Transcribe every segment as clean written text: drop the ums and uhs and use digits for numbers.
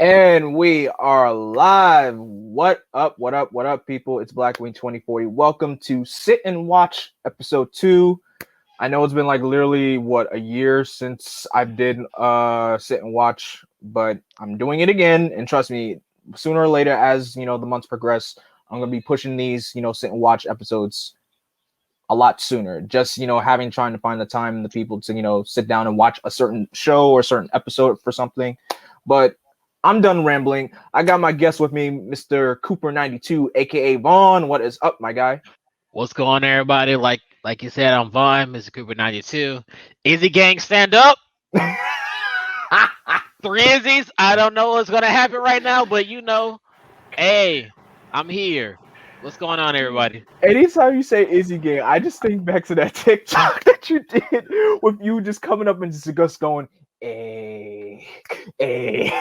And we are live. What up, what up, what up, people? It's Blackwing 2040. Welcome to Sit and Watch episode 2. I know it's been like literally a year since I did Sit and Watch, but I'm doing it again. And trust me, sooner or later, as the months progress, I'm gonna be pushing these, Sit and Watch episodes a lot sooner. Just trying to find the time and the people to sit down and watch a certain show or a certain episode for something. But I'm done rambling. I got my guest with me, Mr. Cooper 92, aka Vaughn. What is up, my guy? What's going on, everybody? Like you said, I'm Vaughn, Mr. Cooper 92. Izzy Gang, stand up. Three Izzy's. I don't know what's gonna happen right now, but hey, I'm here. What's going on, everybody? Anytime you say Izzy Gang, I just think back to that TikTok that you did with you just coming up and just going, hey, hey.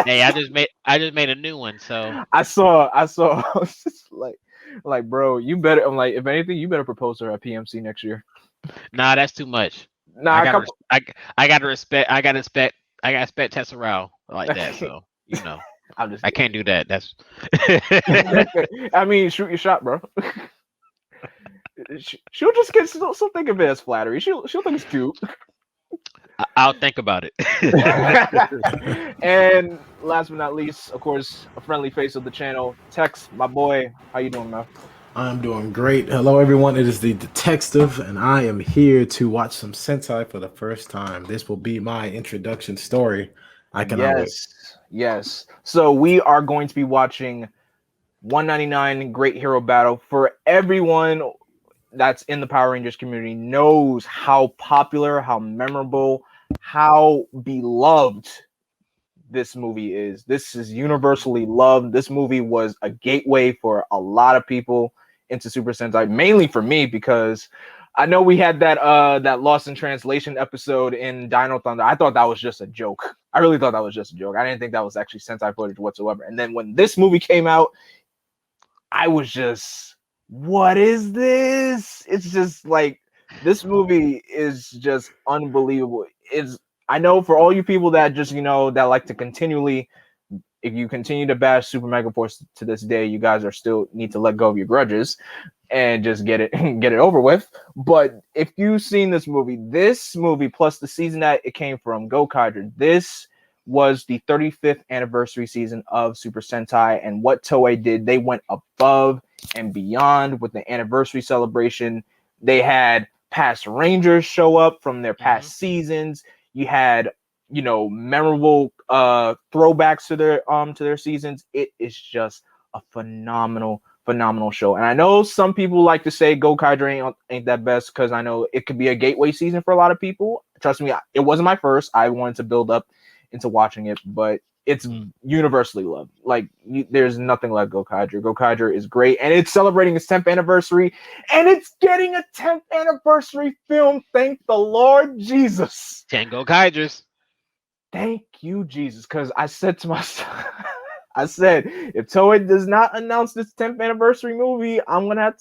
Hey, I just made a new one, so I saw. I was just like, bro, you better. I'm like, if anything, you better propose to her at PMC next year. nah, that's too much. I Nah, gotta, come. res- I gotta respect. I gotta respect Tessa Rao like that. So I'm just I kidding. can't do that. That's. I mean, shoot your shot, bro. She'll just she'll think of it as flattery. She'll think it's cute. I'll think about it. And last but not least, of course, a friendly face of the channel, Tex, my boy. How you doing, man? I'm doing great. Hello, everyone. It is the Detective, and I am here to watch some Sentai for the first time. This will be my introduction story. I cannot wait. Yes. So we are going to be watching 199 Great Hero Battle. For everyone that's in the Power Rangers community knows how popular, how memorable, how beloved this movie is. This is universally loved. This movie was a gateway for a lot of people into Super Sentai, mainly for me, because I know we had that Lost in Translation episode in Dino Thunder. I thought that was just a joke. I really thought that was just a joke. I didn't think that was actually Sentai footage whatsoever. And then when this movie came out, I was just, what is this? It's just like, this movie is just unbelievable. I know for all you people that just that like to continually, if you continue to bash Super Mega Force to this day, you guys are still need to let go of your grudges and just get it over with. But if you've seen this movie plus the season that it came from, Gokaiger, this was the 35th anniversary season of Super Sentai, and what Toei did, they went above and beyond with the anniversary celebration. They had past Rangers show up from their past seasons. You had memorable throwbacks to their seasons. It is just a phenomenal show. And I know some people like to say Gokaiger ain't that best, because I know it could be a gateway season for a lot of people. Trust me, it wasn't my first. I wanted to build up into watching it, but it's universally loved. Like, there's nothing like Gokaiger. Gokaiger is great, and it's celebrating its 10th anniversary, and it's getting a 10th anniversary film. Thank the Lord Jesus. 10 Gokaigers. Thank you, Jesus, because I said to myself, I said, if Toei does not announce this 10th anniversary movie, I'm gonna have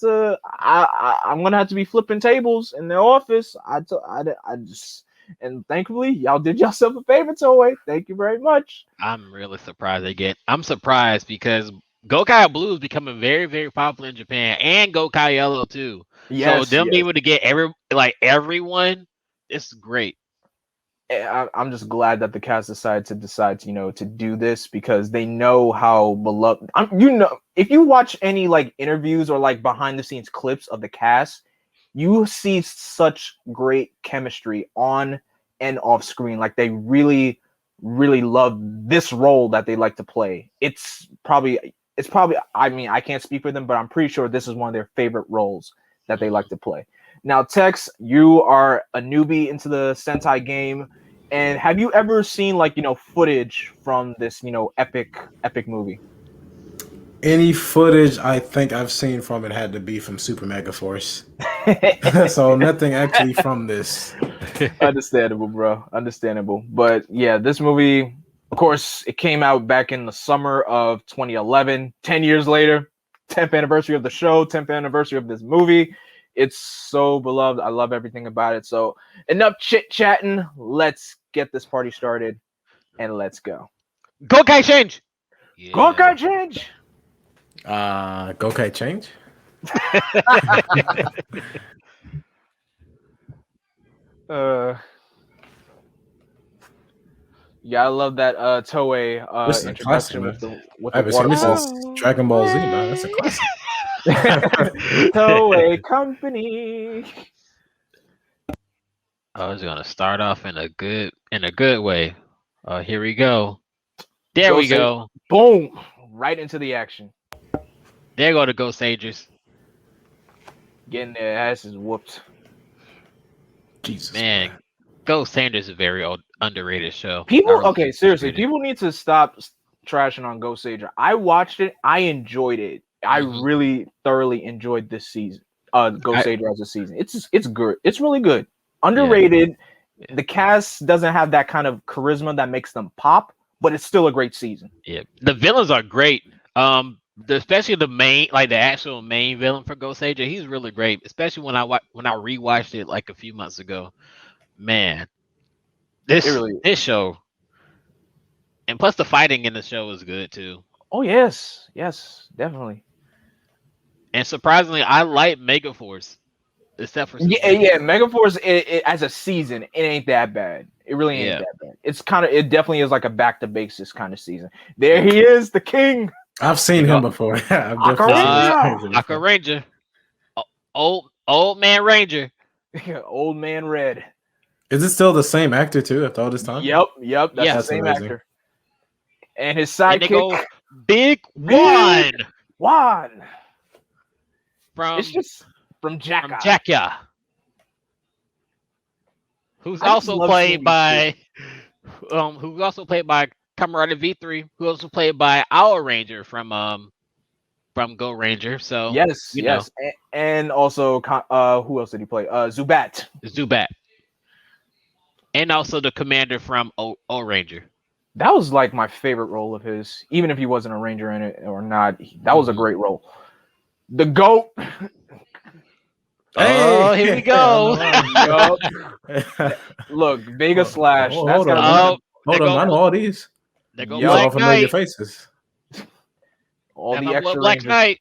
to be flipping tables in their office. I just, and thankfully, y'all did yourself a favor, Toei. Thank you very much. I'm really surprised again. I'm surprised because Gokai Blue is becoming very, very popular in Japan, and Gokai Yellow too. So them being able to get everyone, it's great. I'm just glad that the cast decided to do this, because they know how beloved. If you watch any like interviews or like behind the scenes clips of the cast, you see such great chemistry on and off screen. Like, they really, really love this role that they like to play. It's probably. I mean, I can't speak for them, but I'm pretty sure this is one of their favorite roles that they like to play. Now, Tex, you are a newbie into the Sentai game, and have you ever seen footage from this epic movie? Any footage I think I've seen from it had to be from Super Mega Force. So nothing actually from this. Understandable, bro. Understandable. But yeah, this movie, of course, it came out back in the summer of 2011. 10 years later, 10th anniversary of the show, 10th anniversary of this movie. It's so beloved. I love everything about it. So enough chit chatting. Let's get this party started and let's go. Gokai change. Yeah. Gokai change. Gokai change. Yeah, I love that Toei This is a classic, introduction man. with I the haven't seen this waterfall. since Dragon Ball Z, man. That's a classic. Toei Company. I was gonna start off in a good way. Here we go. There we go. Boom! Right into the action. There go the Goseigers. Getting their asses whooped. Jesus, Man, Goseigers is a very underrated show. Seriously, people need to stop trashing on Goseiger. I watched it. I enjoyed it. I really thoroughly enjoyed this season. Goseiger as a season. It's good. It's really good. Underrated. Yeah. The cast doesn't have that kind of charisma that makes them pop, but it's still a great season. Yeah, the villains are great. Especially the actual main villain for Goseiger, he's really great. Especially when I rewatched it like a few months ago. Man, this show, and plus the fighting in the show is good too. Oh yes, definitely. And surprisingly, I like Megaforce, except for Megaforce. It as a season, it ain't that bad. It really ain't that bad. It definitely is like a back to basics kind of season. There he is, the king. I've seen him before. Akared Ranger, old man Ranger, old man Red. Is it still the same actor too after all this time? Yep. That's the same actor. And his sidekick, Big Juan. From Jacka. Who's also played by Camarada V3, who also played by our Ranger from Go Ranger. So yes. And also who else did he play? Zubat. And also the commander from O Ranger. That was like my favorite role of his, even if he wasn't a Ranger in it or not. That was a great role. The GOAT. Oh, here we go. Look, Vega Slash. Hold on, I know all these. They go all familiar faces. All the extra Black Knight.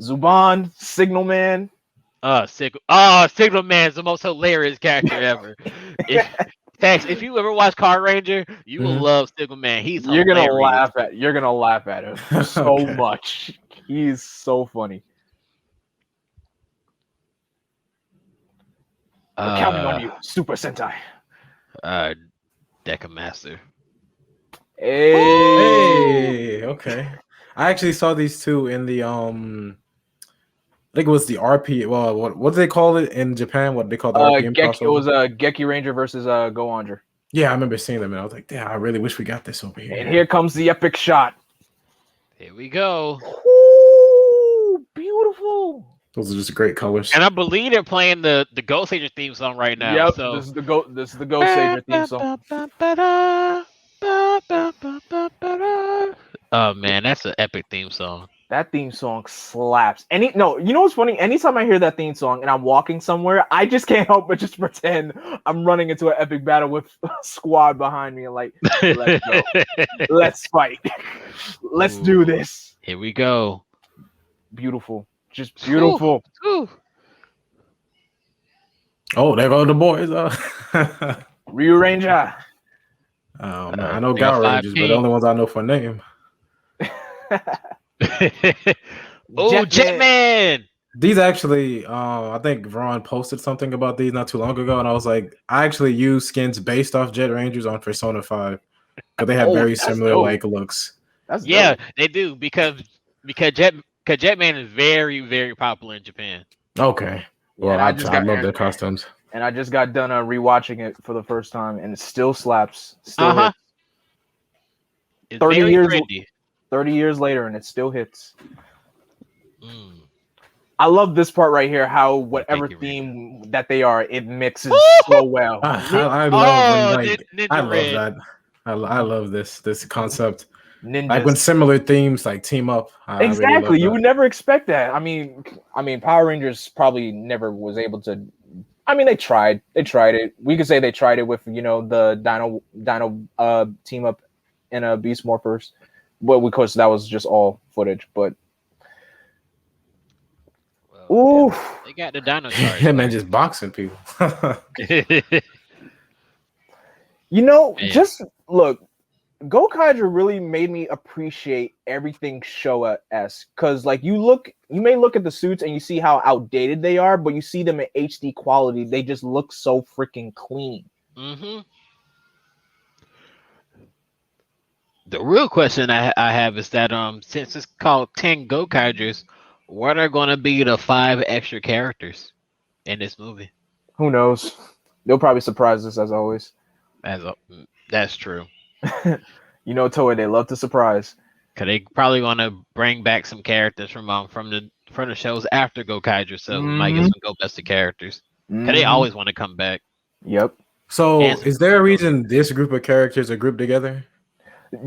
Zuban, Signal Man. Signal Man is the most hilarious character ever. If you ever watch Car Ranger, you will love Signal Man. You're gonna laugh at him so much. He's so funny. Counting on you, Super Sentai. Deca Master. Hey, okay. I actually saw these two in the I think it was the RP. Well, what do they call it in Japan? What do they call the RPM crossover? It was Geki Ranger versus Go Ranger. Yeah, I remember seeing them, and I was like, "Damn, I really wish we got this over here." And here comes the epic shot. Here we go. Ooh, beautiful. Those are just great colors. And I believe they're playing the Goseiger theme song right now. Yep, so this is the Goseiger theme song. Oh man, that's an epic theme song. That theme song slaps. You know what's funny? Anytime I hear that theme song and I'm walking somewhere, I just can't help but just pretend I'm running into an epic battle with a squad behind me and like, let's go. Let's fight. Let's do this. Here we go. Beautiful. Just beautiful. Ooh. Oh, there go the boys. Ryu Ranger. Oh man, I know Gow Rangers, but the only ones I know for name. Jetman. These actually, I think Vron posted something about these not too long ago, and I was like, I actually use skins based off Jet Rangers on Persona 5 because they have very similar like looks. They do because Jetman is very, very popular in Japan. Okay, well, I love their costumes. And I just got done rewatching it for the first time, and it still slaps. Still hits. 30 years later, and it still hits. I love this part right here. How whatever theme that they are, it mixes so well. I love that. I love this concept. Ninjas. Like when similar themes like team up. Exactly, really you would never expect that. I mean, Power Rangers probably never was able to. I mean, they tried it. We could say they tried it with the Dino team up in Beast Morphers, but because that was just all footage. But well, they got the dino charge. That man just boxing people. Just look. Gokaiger really made me appreciate everything Showa-esque, because like you may look at the suits and you see how outdated they are, but you see them in HD quality, they just look so freaking clean. Mm-hmm. The real question I have is that since it's called 10 Gokaigers, what are going to be the 5 extra characters in this movie? Who knows? They'll probably surprise us as always. That's true. Toei, they love to surprise. Cause they probably want to bring back some characters from the shows after Gokaiger, so we might get some Go Buster characters. Cause they always want to come back. Yep. So, is there a reason this group of characters are grouped together?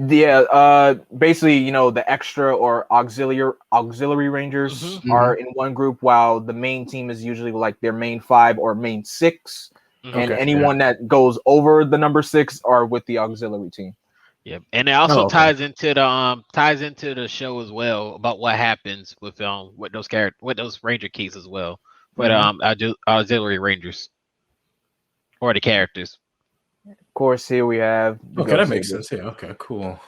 Yeah, basically, the extra or auxiliary rangers are in one group, while the main team is usually like their main 5 or main 6, and anyone that goes over the number 6 are with the auxiliary team. Yep, and it also ties into the show as well about what happens with those ranger keys as well, but auxiliary rangers or the characters. Of course, here we have. Okay, that makes sense. Yeah. Okay. Cool.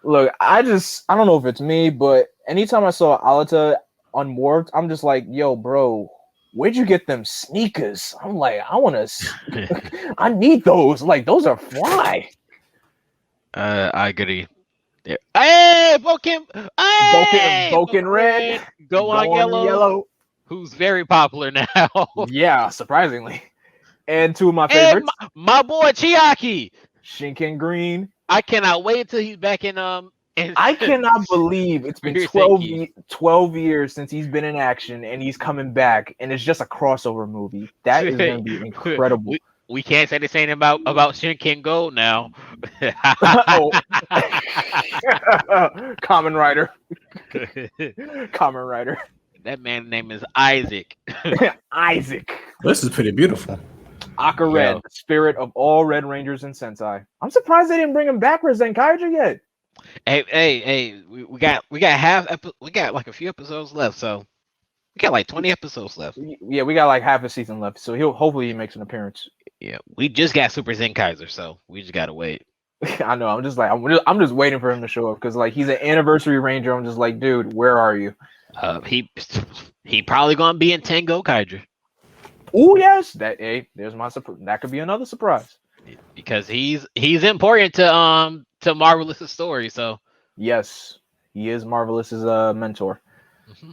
Look, I don't know if it's me, but anytime I saw Alita unwarped, I'm just like, yo, bro, where'd you get them sneakers? I'm like, I need those. Like, those are fly. I agree. Yeah. Hey, Boken! Hey, Boken Red. Go on yellow. Who's very popular now. Yeah, surprisingly. And 2 of my favorites. Hey, my boy Chiaki. Shinken Green. I cannot wait until he's back in I cannot believe it's been 12 years since he's been in action and he's coming back, and it's just a crossover movie. That is going to be incredible. We can't say the same about Shinken Go now. Kamen Rider. Kamen Rider. That man's name is Isaac. Isaac. This is pretty beautiful. Akared, the spirit of all Red Rangers in Sentai. I'm surprised they didn't bring him back for Zenkaiger yet. Hey, we got like a few episodes left, so we got like 20 episodes left. Yeah, we got like half a season left, so hopefully he makes an appearance. Yeah, we just got Super Zenkaiger, so we just gotta wait. I know. I'm just waiting for him to show up because like he's an anniversary ranger. I'm just like, dude, where are you? He probably gonna be in 10 Gokaiger. Oh yes, there's my surprise. That could be another surprise because he's important to Marvelous's story. So yes, he is Marvelous's mentor. Mm-hmm.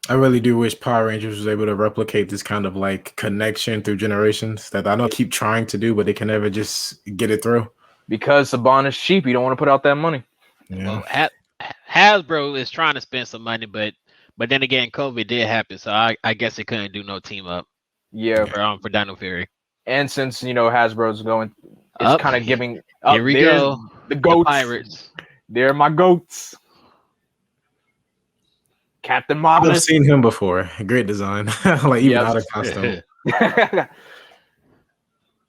I really do wish Power Rangers was able to replicate this kind of like connection through generations that I know keep trying to do, but they can never just get it through. Because Saban is cheap, you don't want to put out that money. Yeah. Well, Hasbro is trying to spend some money, but then again, COVID did happen, so I guess they couldn't do no team up. Yeah, for Dino Fury. And since Hasbro's going, it's kind of giving. Here we go. The goats. The pirates. They're my goats. Captain Marvelous. I've seen him before. Great design. Like even out of costume.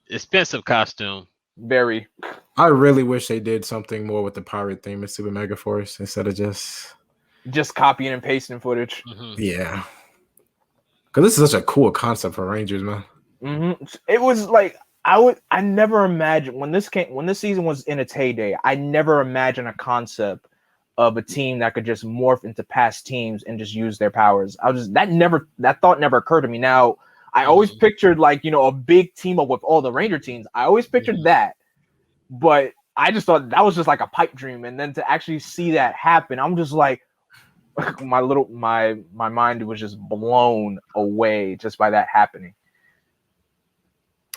Expensive costume. Very. I really wish they did something more with the pirate theme in Super Mega Force instead of just copying and pasting footage. Mm-hmm. Yeah. Because this is such a cool concept for Rangers, man. Mm-hmm. It was like I never imagined when this season was in its heyday. I never imagined a concept of a team that could just morph into past teams and just use their powers. That thought never occurred to me. Now I always pictured like a big team up with all the Ranger teams. I always pictured that, but I just thought that was just like a pipe dream. And then to actually see that happen, I'm just like, my mind was just blown away just by that happening.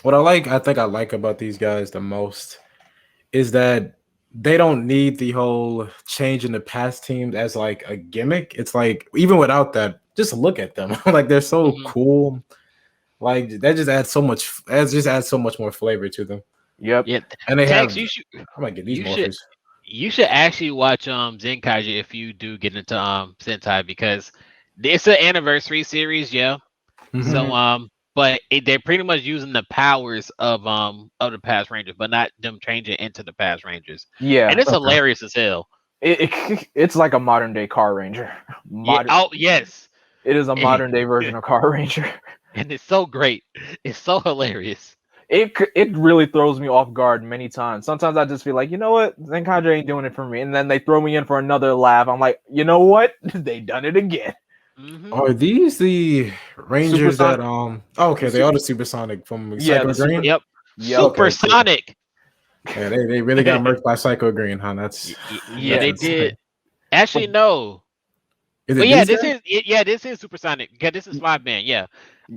What I think I like about these guys the most is that they don't need the whole change in the past teams as like a gimmick. It's like even without that, just look at them. Like they're so cool. Like that just adds so much more flavor to them. Yep. Yeah. And they Tex, have. I might get these morphers. You should actually watch Zenkaiger if you do get into Sentai because it's an anniversary series, yeah. Mm-hmm. So but they're pretty much using the powers of the past Rangers, but not them changing into the past Rangers. Yeah, and it's hilarious as hell. It's like a modern day Car Ranger. Yes, it is a modern day version of Car Ranger, and it's so great. It's so hilarious. It really throws me off guard many times. Sometimes I just feel like, you know what, Zenkaja ain't doing it for me, and then they throw me in for another laugh. I'm like, you know what, they done it again. Are these the Rangers that okay, they are the Supersonic from Psycho Green? Yep. Supersonic. Yeah, they really got murked by Psycho Green, huh? That's they did. Actually, no. Is but this is Supersonic. Yeah, this is 5-man. Yeah,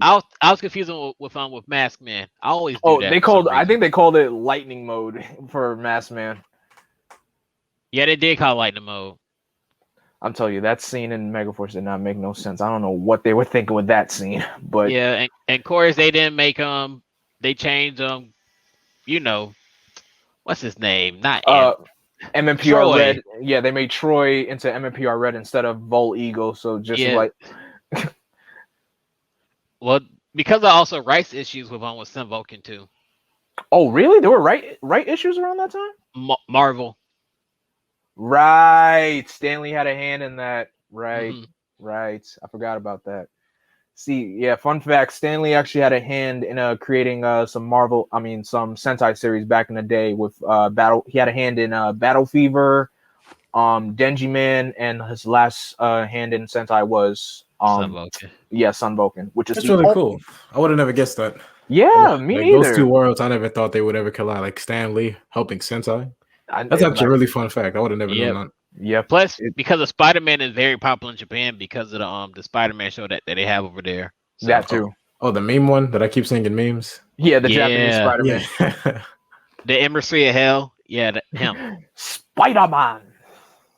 I was confusing with Mask Man. I always do that. I think they called it Lightning Mode for Mask Man. Yeah, they did call it Lightning Mode. I'm telling you, that scene in Megaforce did not make no sense. I don't know what they were thinking with that scene, but yeah, and of course they didn't make they changed what's his name? Not MMPR Red. Yeah, they made Troy into MMPR Red instead of Vol Eagle. So just like, well, because of also rights issues with Sun Vulcan too. Oh, really? There were right issues around that time. Marvel. Right. Stanley had a hand in that. Right. Right. I forgot about that. See, yeah, fun fact, Stanley actually had a hand in creating some Sentai series back in the day with Battle. He had a hand in Battle Fever, Denji Man, and his last hand in Sentai was Sun Vulcan. Yeah, Sun Vulcan, which is really cool. I would have never guessed that. Yeah, me neither. Those two worlds, I never thought they would ever collide. Like Stan Lee helping Sentai. That's actually a really fun fact. I would have never known that. Yeah. Plus, because of Spider-Man is very popular in Japan because of the Spider-Man show that they have over there. So, that too. Oh, the meme one that I keep seeing in memes. Yeah, the Japanese Spider-Man. Yeah. The Emissary of Hell. Yeah, him. Spider-Man.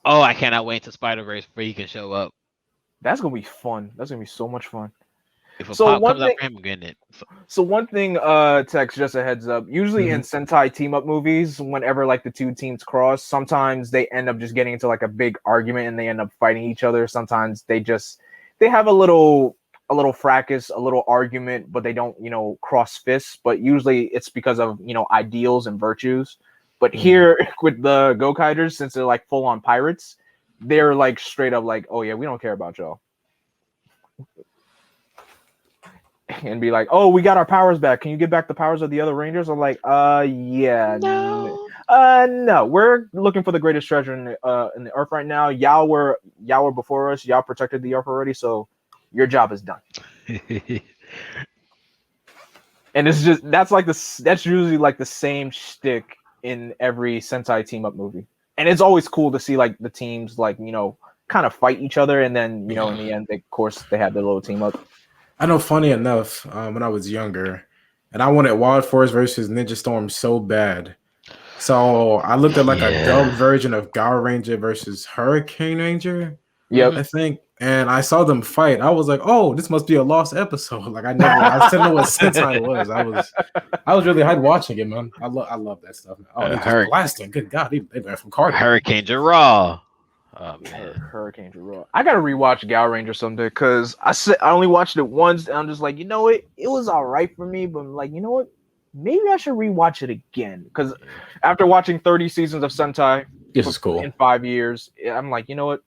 Oh, I cannot wait to Spider-Verse where he can show up. That's gonna be fun. That's gonna be so much fun. If a pop comes up for him, I'm getting it. So one thing, Tex, just a heads up. Usually in Sentai team up movies, whenever like the two teams cross, sometimes they end up just getting into like a big argument and they end up fighting each other. Sometimes they have a little fracas, a little argument, but they don't, cross fists. But usually it's because of ideals and virtues. But here with the Gokaigers, since they're like full on pirates, they're like straight up like, oh yeah, we don't care about y'all. And be like, oh, we got our powers back. Can you get back the powers of the other Rangers? I'm like, yeah, no. We're looking for the greatest treasure in the Earth right now. Y'all were before us. Y'all protected the Earth already, so your job is done. And it's just that's usually like the same shtick in every Sentai team up movie, and it's always cool to see like the teams like kind of fight each other, and then in the end, of course, they had their little team up. I know, funny enough, when I was younger, and I wanted Wild Force versus Ninja Storm so bad. So I looked at like a dubbed version of Power Ranger versus Hurricane Ranger. Yep. I think. And I saw them fight. I was like, oh, this must be a lost episode. Like I didn't know what Sentai was. I was really hyped watching it, man. I love that stuff. Man. Oh, they just blasting. Good God, they went from Carter. Hurricane Raw. Oh man, Hurricane Raw. I gotta rewatch Gal Ranger someday because I only watched it once and I'm just like, it was all right for me, but I'm like, you know what? Maybe I should rewatch it again because after watching 30 seasons of Sentai, this is cool in 5 years, I'm like, you know what?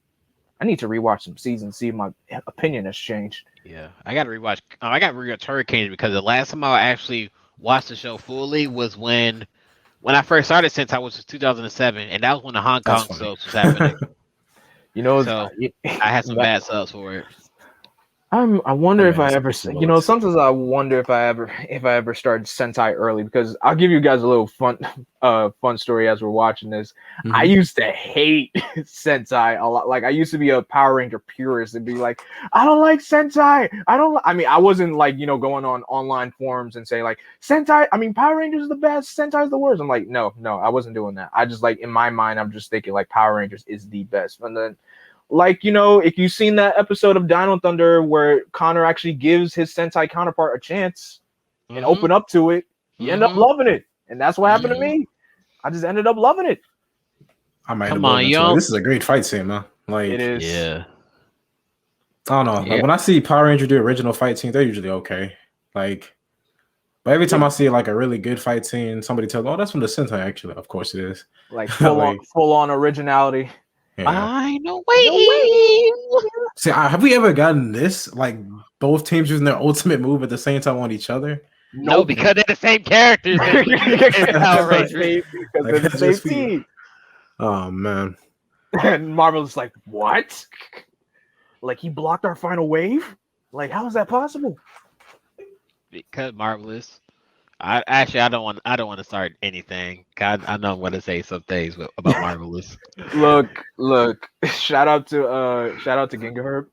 I need to rewatch some seasons, see if my opinion has changed. Yeah, I gotta rewatch. I gotta rewatch Hurricane because the last time I actually watched the show fully was when I first started Sentai, which was 2007, and that was when the Hong Kong subs was happening. So I had some bad subs for it. I wonder if I ever, sometimes I wonder if I ever started Sentai early because I'll give you guys a little fun story as we're watching this. I used to hate Sentai a lot. Like I used to be a Power Ranger purist and be like, I don't like Sentai. I wasn't like, going on online forums and saying like Sentai, Power Rangers is the best, Sentai is the worst. I'm like, no, I wasn't doing that. I just like in my mind, I'm just thinking like Power Rangers is the best. And then like, if you've seen that episode of Dino Thunder where Connor actually gives his Sentai counterpart a chance and open up to it, you end up loving it. And that's what happened to me. I just ended up loving it. Come on, yo. This is a great fight scene, man. Like, it is. Yeah. I don't know. Like, when I see Power Ranger do original fight scenes, they're usually okay. Like, but every time I see like a really good fight scene, somebody tells, "Oh, that's from the Sentai." Actually, of course it is. Like full on originality. Yeah. I know waiting. See, have we ever gotten this? Like both teams using their ultimate move at the same time on each other? No, because they're the same characters. Because they're the same team. Oh man. And Marvel's like, what? Like he blocked our final wave? Like, how is that possible? Because Marvelous. I don't want to start anything. God, I know I'm going to say some things about Marvelous. Look. Shout out to Gingaherb.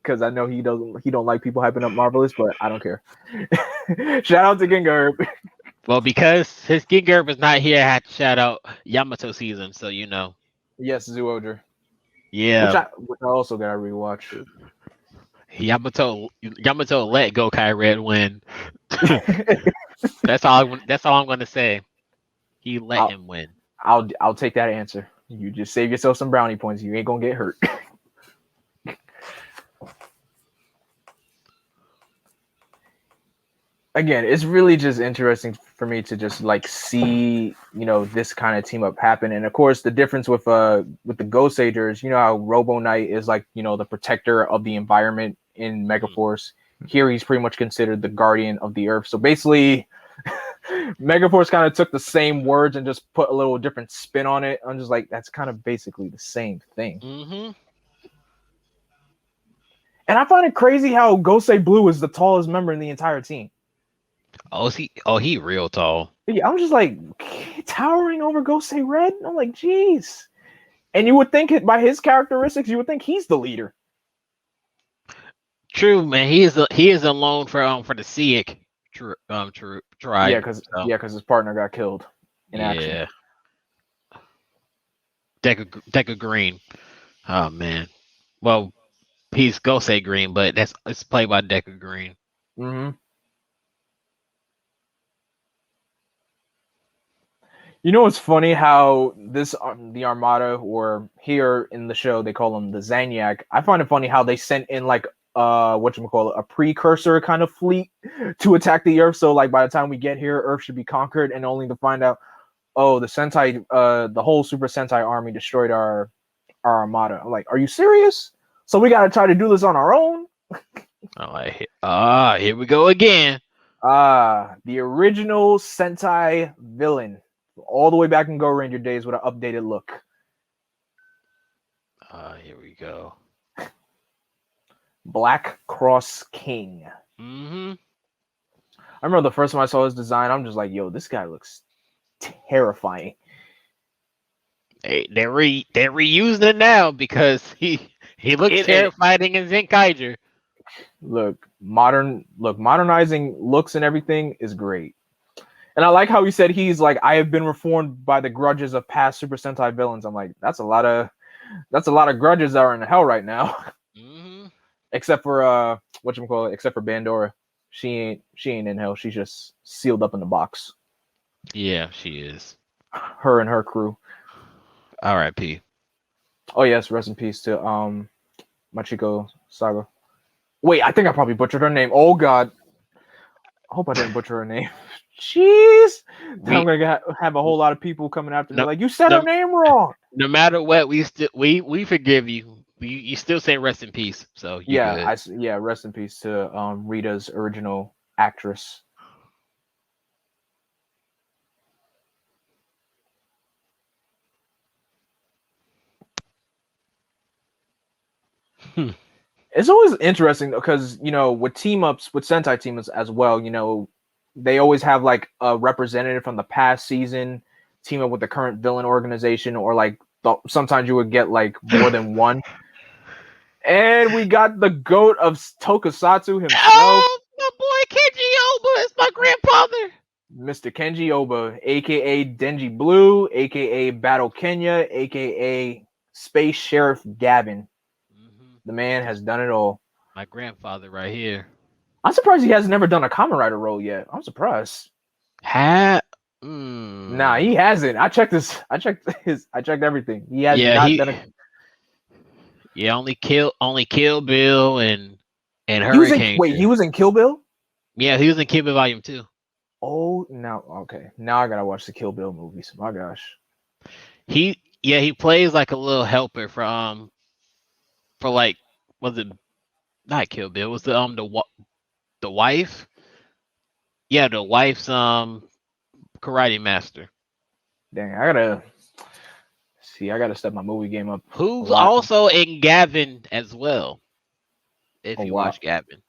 Because I know he don't like people hyping up Marvelous, but I don't care. Shout out to Gingaherb. Well, because his Gingaherb is not here, I had to shout out Yamato season, so you know. Yes, Zooder. Yeah. Which I also gotta rewatch. Yamato let Gokai Red win. That's all I'm gonna say. He let him win. I'll take that answer. You just save yourself some brownie points. You ain't gonna get hurt. Again, it's really just interesting for me to just like see, this kind of team up happen. And of course, the difference with the Goseigers, how Robo Knight is like, the protector of the environment in Megaforce. Here, he's pretty much considered the guardian of the Earth. So basically, Megaforce kind of took the same words and just put a little different spin on it. I'm just like, that's kind of basically the same thing. Mm-hmm. And I find it crazy how Gosei Blue is the tallest member in the entire team. Oh, he real tall. Yeah, I'm just like towering over Gosei Red. I'm like, geez. And you would think it by his characteristics, you would think he's the leader. True, man. He is alone for the Seek tribe. Yeah, because his partner got killed in action. Deca Green. Oh man. Well, he's Gosei Green, but it's played by Deca Green. Mm-hmm. It's funny how the Armada, or here in the show they call them the Zanyak. I find it funny how they sent in like a precursor kind of fleet to attack the Earth. So like by the time we get here, Earth should be conquered, and only to find out, oh, the Sentai, the whole Super Sentai army destroyed our Armada. I'm like, are you serious? So we got to try to do this on our own? Here we go again. The original Sentai villain, all the way back in Go Ranger days with an updated look. Here we go. Black Cross King. Mm-hmm. I remember the first time I saw his design, I'm just like, yo, this guy looks terrifying. They're reusing it now because he looks terrifying in Zenkaiger. Modernizing looks and everything is great. And I like how he said he's like, I have been reformed by the grudges of past Super Sentai villains. I'm like, that's a lot of grudges that are in hell right now. Mm-hmm. Except for except for Bandora. She ain't in hell. She's just sealed up in the box. Yeah, she is. Her and her crew. R.I.P. Oh yes, rest in peace to Machiko Saga. Wait, I think I probably butchered her name. Oh god. I hope I didn't butcher her name. Jeez. I'm gonna have a whole lot of people coming after me like, you said her name wrong. No matter what, we forgive you. You still say rest in peace. So rest in peace to Rita's original actress. It's always interesting because with team ups, with Sentai team ups as well, they always have like a representative from the past season team up with the current villain organization, or like sometimes you would get like more than one. And we got the goat of Tokusatsu himself. Oh, my boy Kenji Ohba is my grandfather. Mr. Kenji Ohba, aka Denji Blue, aka Battle Kenya, aka Space Sheriff Gavin. The man has done it all. My grandfather right here. I'm surprised he has never done a Kamen Rider role yet. I'm surprised. Nah, he hasn't. I checked everything. He has not done it. Yeah, only Kill Bill and Hurricane. He was in Kill Bill? Yeah, he was in Kill Bill Volume 2. Oh, now I gotta watch the Kill Bill movies. My gosh. He plays like a little helper for like, was it not Kill Bill? Was the wife? Yeah, the wife's karate master. Dang, I gotta step my movie game up a Who's lot. also in Gavin as well. If you watch Gavin.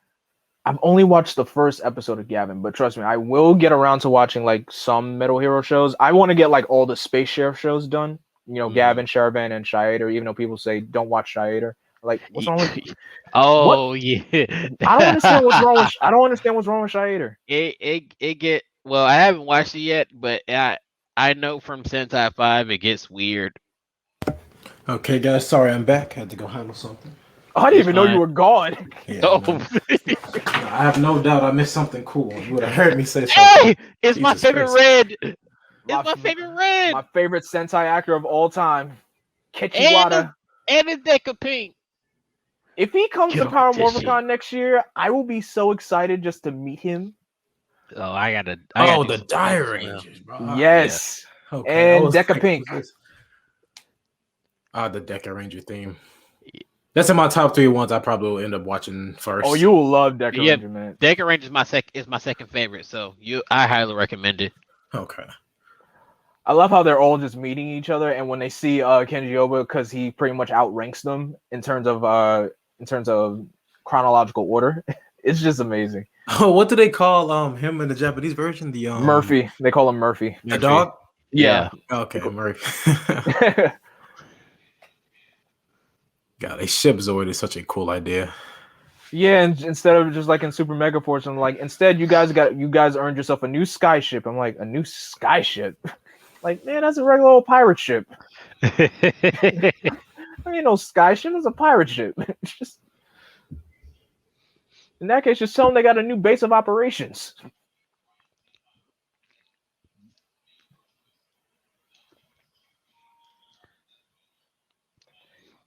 I've only watched the first episode of Gavin, but trust me, I will get around to watching like some Metal Hero shows. I want to get like all the Space Sheriff shows done. You know, Gavin, Sharavan, and Shiader, even though people say don't watch Shiader. Like, what's wrong with yeah. I don't understand what's wrong with Shiader. It get well, I haven't watched it yet, but I know from Sentai 5 it gets weird. Okay, guys, sorry I'm back. I had to go handle something. I didn't even know you were gone. Yeah, oh. I have no doubt I missed something cool. You would have heard me say something. Hey, it's my favorite red. It's my favorite red. My favorite Sentai actor of all time, Kenji Ohba. And a Deca Pink. If he comes to Power MorpherCon next year, I will be so excited just to meet him. Oh, I gotta the Dire Rangers, bro. Yes. Yeah. Okay, and Deca Pink. The Deca Ranger theme. That's in my top 3 ones I probably will end up watching first. Oh, you will love Deca Ranger, man. Deca Ranger is my second favorite, so I highly recommend it. Okay. I love how they're all just meeting each other, and when they see Kenji Ohba, because he pretty much outranks them in terms of chronological order, it's just amazing. Oh, what do they call him in the Japanese version? The Murphy. They call him Murphy. The dog? Yeah. Okay, Murphy. God, a ship Zord is such a cool idea. Yeah, and instead of just like in Super Mega Force, I'm like, instead you guys earned yourself a new sky ship. I'm like, a new sky ship? Like, man, that's a regular old pirate ship. There ain't no sky ship, it's a pirate ship. Just, in that case, just tell them they got a new base of operations.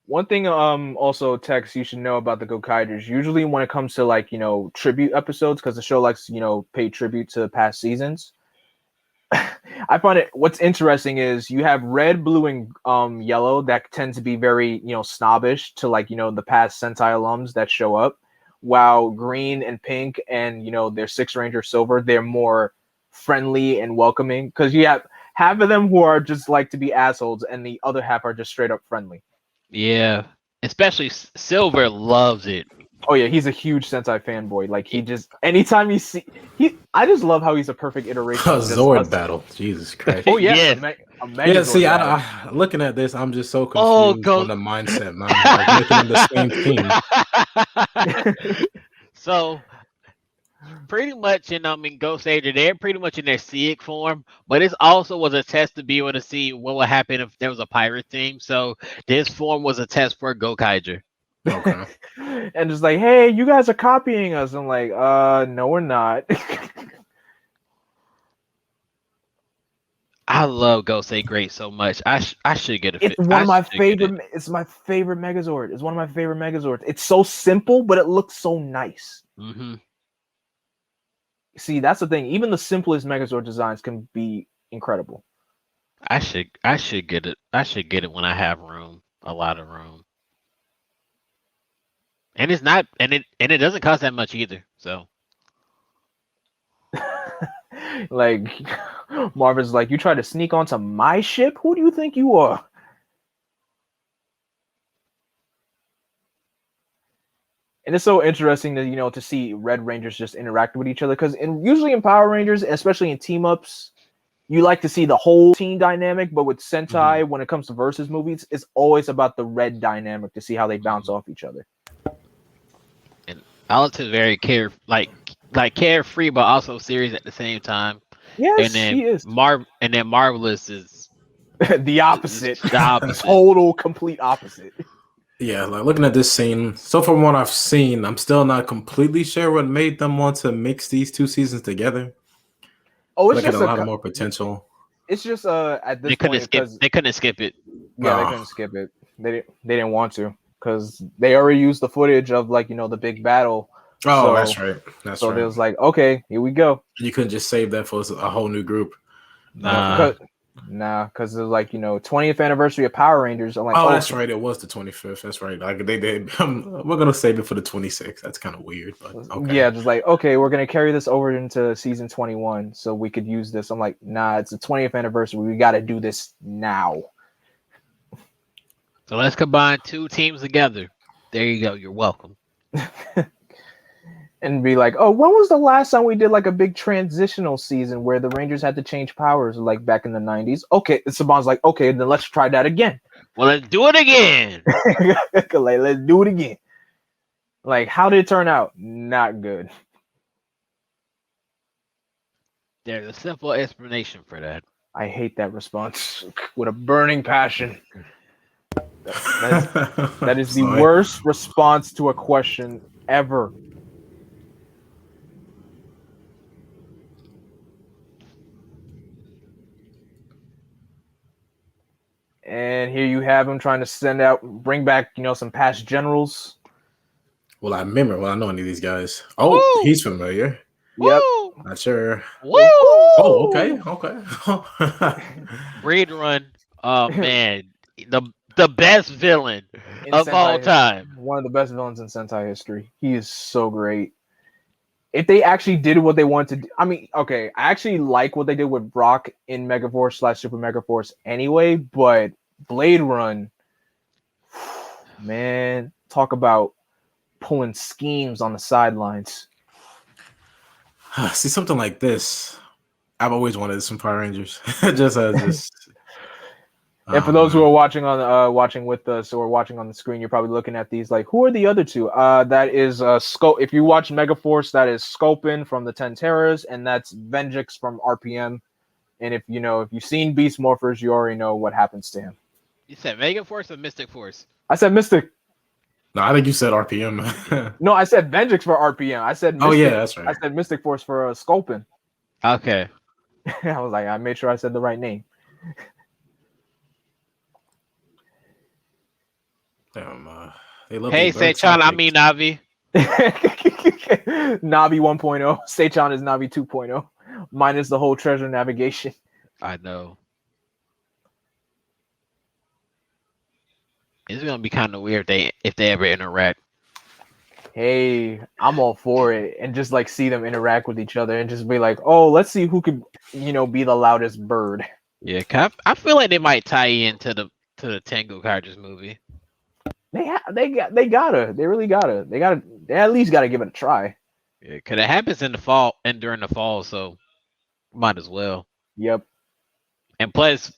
One thing also, Tex, you should know about the Gokaigers. Usually when it comes to like, you know, tribute episodes, because the show likes, you know, pay tribute to past seasons. I find it what's interesting is you have red, blue, and yellow that tend to be very, you know, snobbish to like, you know, the past Sentai alums that show up, while green and pink and, you know, their Six Ranger Silver, they're more friendly and welcoming, because you have half of them who are just like to be assholes and the other half are just straight up friendly. Yeah, especially Silver loves it. Oh yeah, he's a huge Sentai fanboy. Like he just anytime you see I just love how he's a perfect iteration of Zord battle. Jesus Christ. Oh yeah, yes. Yeah. See, I looking at this, I'm just so confused on the mindset, man. Like, making them the same team. So pretty much in Goseiger, they're pretty much in their Seek form, but it also was a test to be able to see what would happen if there was a pirate theme. So this form was a test for Gokaiger. Okay. And just like, hey, you guys are copying us. I'm like, no, we're not. I love Goseiger so much. I should get a. It's one of my favorite. It's my favorite Megazord. It's one of my favorite Megazords. It's so simple, but it looks so nice. Mm-hmm. See, that's the thing. Even the simplest Megazord designs can be incredible. I should get it. I should get it when I have room, a lot of room. And it's not, and it doesn't cost that much either. So, like, Marvin's like, you try to sneak onto my ship? Who do you think you are? And it's so interesting to, you know, to see Red Rangers just interact with each other, because usually in Power Rangers, especially in team ups, you like to see the whole team dynamic. But with Sentai, when it comes to versus movies, it's always about the red dynamic to see how they bounce off each other. And Alex is very carefree, but also serious at the same time. Yes, and then he is. And then Marvelous is the opposite. The opposite. Total, complete opposite. Yeah, like looking at this scene, so from what I've seen, I'm still not completely sure what made them want to mix these two seasons together. Oh, it's just a lot more potential. It's just at this point they couldn't skip it. Yeah, they couldn't skip it. They didn't want to, because they already used the footage of, like, you know, the big battle Oh, that's right. That's so right. they was like, okay, here we go. You couldn't just save that for a whole new group. Nah. Because it was like 20th anniversary of Power Rangers. I'm like, that's right. It was the 25th. That's right. Like they did. We're gonna save it for the 26th. That's kind of weird, but okay. Yeah, just like okay, we're gonna carry this over into season 21, so we could use this. I'm like, nah, it's the 20th anniversary. We got to do this now. So let's combine 2 teams together. There you go. You're welcome. And be like, oh, when was the last time we did like a big transitional season where the Rangers had to change powers, like back in the 90s? Okay, Saban's like, okay, then let's try that again. Well, let's do it again. Like, let's do it again. Like, how did it turn out? Not good. There's a simple explanation for that. I hate that response with a burning passion. That is the worst response to a question ever. And here you have him trying to bring back, some past generals. Well, I know any of these guys. Oh, he's familiar. Yep. Not sure. Woo! Oh, okay. Breed Run. Oh man, the best villain of all time. One of the best villains in Sentai history. He is so great. If they actually did what they wanted to do, I mean, okay, I actually like what they did with Brock in Megaforce / Super Megaforce anyway, but Blade Run, man, talk about pulling schemes on the sidelines. See, something like this, I've always wanted some Power Rangers. just. And for those who are watching with us or watching on the screen, you're probably looking at these like, who are the other two? That is Scope. If you watch Megaforce, that is Sculpin from the 10 Terras, and that's Venjix from RPM. And if you've seen Beast Morphers, you already know what happens to him. You said Megaforce or Mystic Force? I said Mystic. No, I think you said RPM. No, I said Venjix for RPM. I said Mystic, yeah, that's right. I said Mystic Force for Sculpin. Okay. I was like, I made sure I said the right name. Hey, Seichan, I mean Navi. Navi 1.0. Seichan is Navi 2.0. Minus the whole treasure navigation. I know. It's gonna be kind of weird if they ever interact. Hey, I'm all for it, and just like see them interact with each other, and just be like, oh, let's see who could, be the loudest bird. Yeah, I feel like they might tie into the Tango Gokaiger's movie. They really gotta. They at least gotta give it a try. Yeah, because it happens in the fall and during the fall, so might as well. Yep. And plus,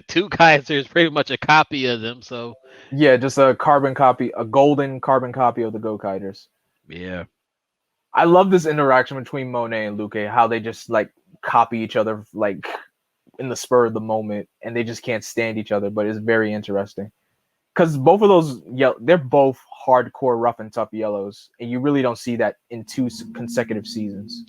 Two Kaiser is pretty much a copy of them, so yeah, just a golden carbon copy of the Gokaigers. Yeah. I love this interaction between Monet and Luke, how they just like copy each other like in the spur of the moment, and they just can't stand each other, but it's very interesting. Because both of those, they're both hardcore rough and tough yellows, and you really don't see that in 2 consecutive seasons.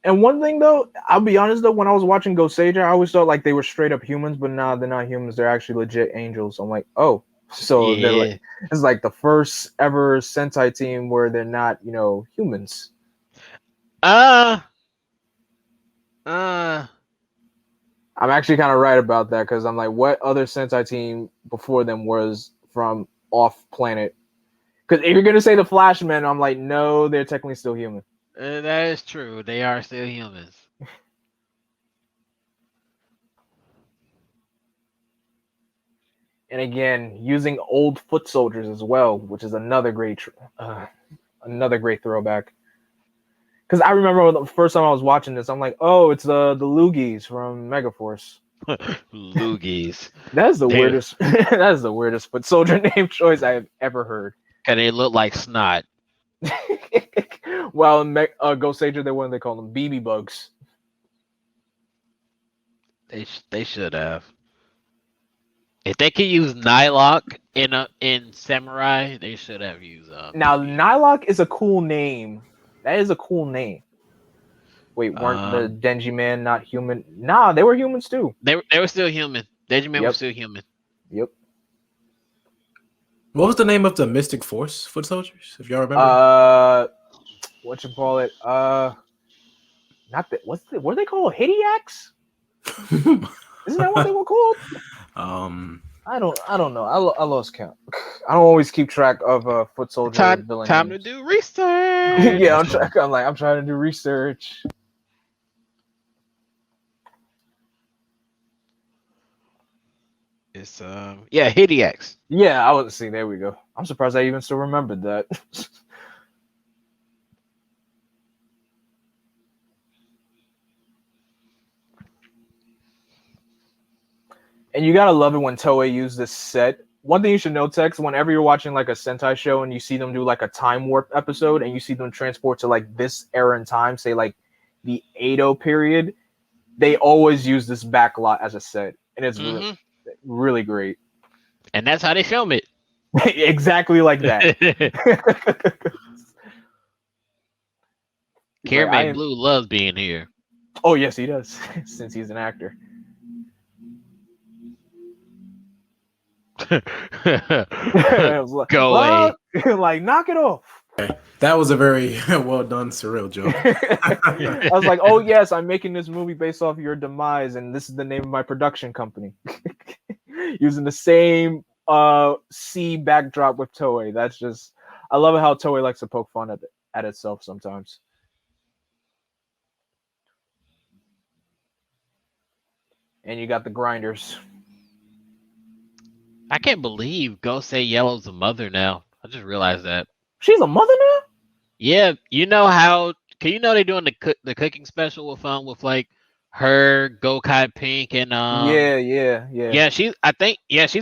And one thing though, I'll be honest though, when I was watching Goseiger, I always thought like they were straight up humans, but nah, they're not humans. They're actually legit angels. I'm like, oh, so they're like, it's like the first ever Sentai team where they're not, humans. I'm actually kind of right about that, because I'm like, what other Sentai team before them was from off planet? Because if you're gonna say the Flashmen, I'm like, no, they're technically still human. That is true. They are still humans. And again, using old foot soldiers as well, which is another great throwback. Because I remember the first time I was watching this, I'm like, oh, it's the Loogies from Megaforce. Loogies. That's the weirdest. That's the weirdest foot soldier name choice I have ever heard. And they look like snot. Well, in Goseiger, what do they call them? BB bugs. They should have. If they could use Nylock in Samurai, they should have used. Now, Nylock is a cool name. That is a cool name. Wait, weren't the Denji Man not human? Nah, they were humans too. They were still human. Denji Man Yep. was still human. Yep. What was the name of the Mystic Force foot soldiers? If y'all remember. What you call it? Not that. What are they called? Hideax? Isn't that what they were called? I don't know. I lost count. I don't always keep track of foot soldier villain Time names. to do research. Yeah, I'm trying to do research. It's Hideax. Yeah, I was see. There we go. I'm surprised I even still remembered that. And you gotta love it when Toei used this set. One thing you should know, Tex, whenever you're watching like a Sentai show and you see them do like a time warp episode and you see them transport to like this era in time, say like the Edo period, they always use this backlot as a set, and it's really, really great. And that's how they film it. Exactly like that. Cameron Blue loves being here. Oh yes, he does, since he's an actor. Go away. Like, knock it off. That was a very well done surreal joke. I was like, oh yes, I'm making this movie based off your demise, and this is the name of my production company. Using the same sea backdrop with Toei. That's just, I love how Toei likes to poke fun at itself sometimes. And you got the grinders. I can't believe Gosei Yellow's a mother now. I just realized that. She's a mother now? Yeah, you know how? Can you know they're doing the cooking special with like her, Gokai Pink, and yeah. She's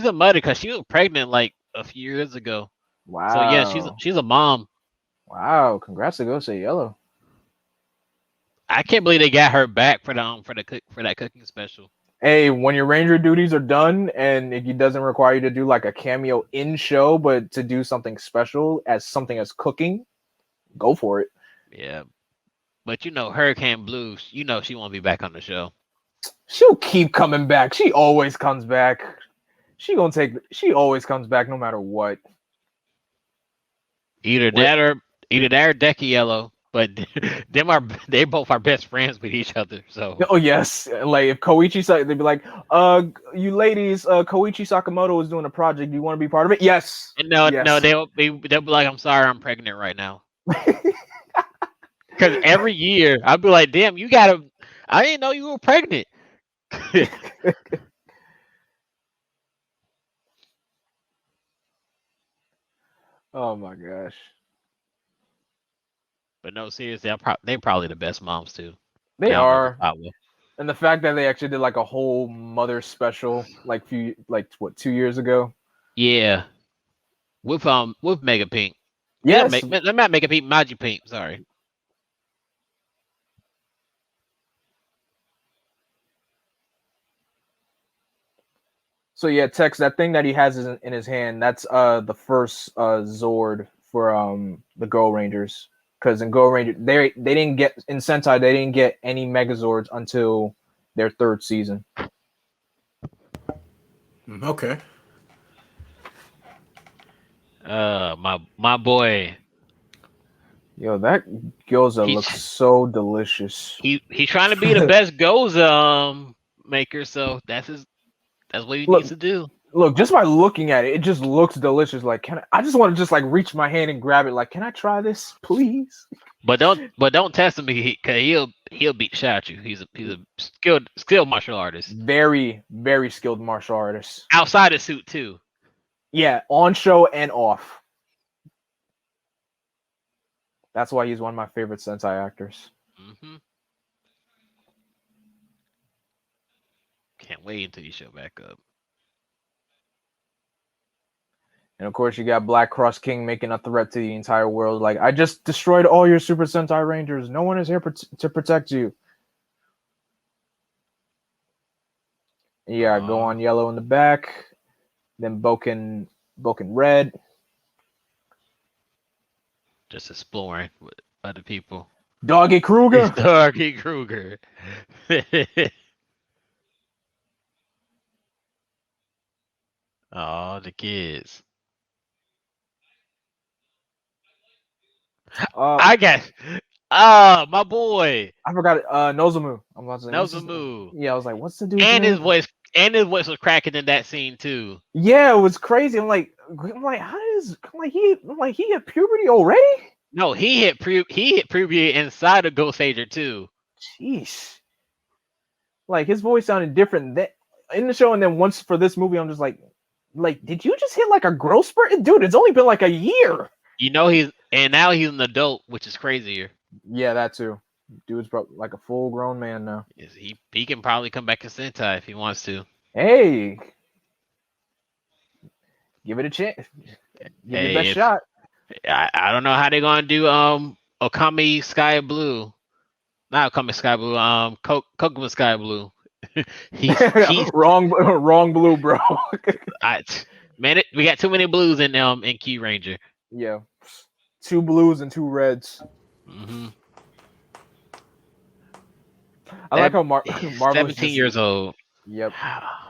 a mother because she was pregnant like a few years ago. Wow. So yeah, she's a mom. Wow, congrats to Gosei Yellow. I can't believe they got her back for that cooking special. Hey, when your ranger duties are done and it doesn't require you to do like a cameo in show, but to do something special as cooking, go for it. Yeah. But Hurricane Blue, she won't be back on the show. She'll keep coming back. She always comes back. She always comes back no matter what. Either that or Decky Yellow. But they both are best friends with each other. So oh yes, like if Koichi, they'd be like, you ladies, Koichi Sakamoto is doing a project. Do you want to be part of it? Yes. No, they'll be like, I'm sorry, I'm pregnant right now. Because every year I'd be like, damn, I didn't know you were pregnant. Oh my gosh. But no, seriously, they're probably the best moms too. They are. And the fact that they actually did like a whole mother special, 2 years ago. Yeah. With Mega Pink. Yes. Not Mega Pink, Magi Pink. Sorry. So yeah, Tex, that thing that he has in his hand, that's the first Zord for the Go Rangers. Because in Go Ranger, they didn't get in Sentai, they didn't get any Megazords until their third season. Okay. My boy. Yo, that gyoza looks so delicious. He's trying to be the best gyoza maker, so that's what he needs to do. Look, just by looking at it, it just looks delicious. Like, I just want to just like reach my hand and grab it. Like, can I try this, please? But don't test him because he'll beat the shit out you. He's a skilled martial artist. Very, very skilled martial artist. Outside the suit too. Yeah, on show and off. That's why he's one of my favorite Sentai actors. Mm-hmm. Can't wait until you show back up. And of course, you got Black Cross King making a threat to the entire world. Like, I just destroyed all your Super Sentai Rangers. No one is here to protect you. Yeah, go on Yellow in the back. Then Boken Red. Just exploring with other people. Doggy Kruger. It's Doggy Kruger. Oh, the kids. I got my boy. I forgot it. Nozomu. I'm about to say Nozomu. Yeah, I was like, what's the dude's And name? his voice was cracking in that scene too. Yeah, it was crazy. I'm like, he hit puberty already? No, he hit puberty inside of Goseiger too. Jeez. Like his voice sounded different in the show, and then once for this movie, I'm just like, did you just hit like a growth spurt? Dude, it's only been like a year. Now he's an adult, which is crazier. Yeah, that too. Dude's probably like a full grown man now. Yes, he can probably come back to Sentai if he wants to. Hey, give it a chance. Give it the best shot. I don't know how they're gonna do Okami Sky Blue. Not Okami Sky Blue, Kokumo Sky Blue. he's wrong blue, bro. We got too many blues in Key Ranger. Yeah. 2 blues and 2 reds. Mm-hmm. I like how Marvelous 17 years old. Yep. I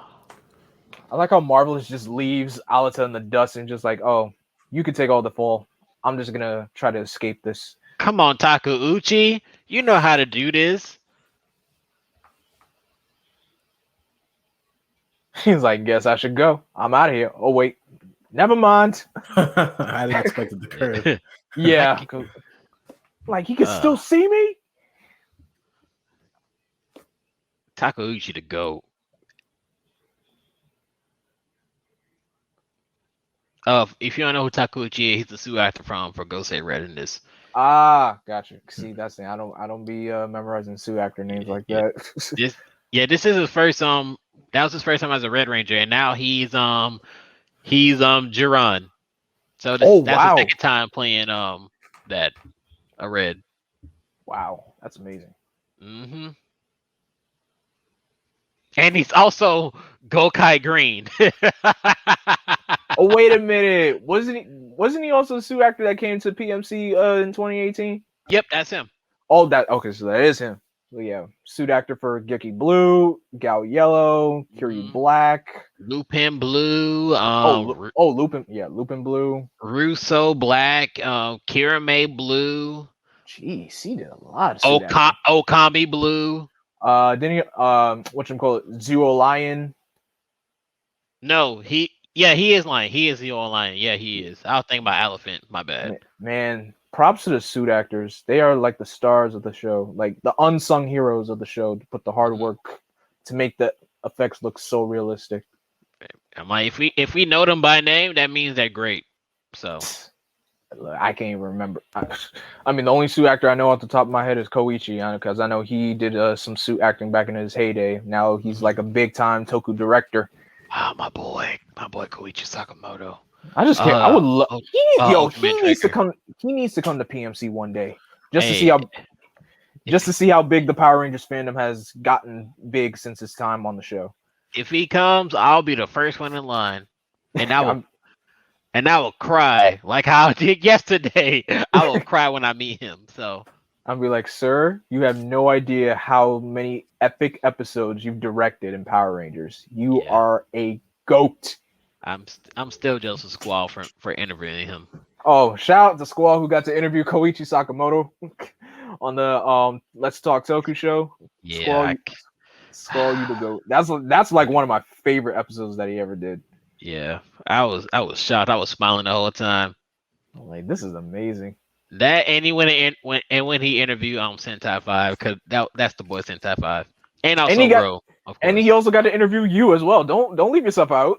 like how Marvelous just leaves Alita in the dust and just like, oh, you can take all the fall. I'm just gonna try to escape this. Come on, Takeuchi. You know how to do this. He's like, guess I should go. I'm out of here. Oh wait. Never mind. I didn't expect it to curve. Yeah. Like he can still see me? Takeuchi to go. If you don't know who Takeuchi is, he's the suit actor for Gosei Red in this. Ah, gotcha. See, that's the thing. I don't be memorizing suit actor names like that. This is his first that was his first time as a Red Ranger, and now he's Jiran. So that's the second time playing a Red. Wow, that's amazing. Mm-hmm. And he's also Gokai Green. Oh wait a minute, wasn't he also the suit actor that came to PMC in 2018? Yep, that's him. Oh, okay, so that is him. So yeah, suit actor for Geki Blue, Gao Yellow, Kiryu Black, Lupin Blue. Lupin Blue, Russo Black, Kirame Blue. Jeez, he did a lot of suit Okami Blue. Then he Zuo Lion. No, he is Lion. He is the old Lion. Yeah, he is. I was thinking about Elephant. My bad. Man, props to the suit actors. They are like the stars of the show, like the unsung heroes of the show, to put the hard work to make the effects look so realistic. I'm like, if we know them by name, that means they're great. So I can't even remember. I mean, the only suit actor I know off the top of my head is Koichi, because I know he did some suit acting back in his heyday. Now he's like a big time toku director. Ah, my boy Koichi Sakamoto. I just can't. I would love. He needs to come. He needs to come to PMC one day, just to see how big the Power Rangers fandom has gotten big since his time on the show. If he comes, I'll be the first one in line, and I will cry like how I did yesterday. I will cry when I meet him. So I'll be like, sir, you have no idea how many epic episodes you've directed in Power Rangers. You are a goat. I'm still jealous of Squall for interviewing him. Oh, shout out to Squall who got to interview Koichi Sakamoto on the Let's Talk Toku show. Yeah, Squall, you the goat. That's like one of my favorite episodes that he ever did. Yeah, I was shocked. I was smiling the whole time. I'm like, this is amazing. That and he when he interviewed Sentai 5, because that's the boy Sentai 5, and also Bro. And he also got to interview you as well. Don't leave yourself out.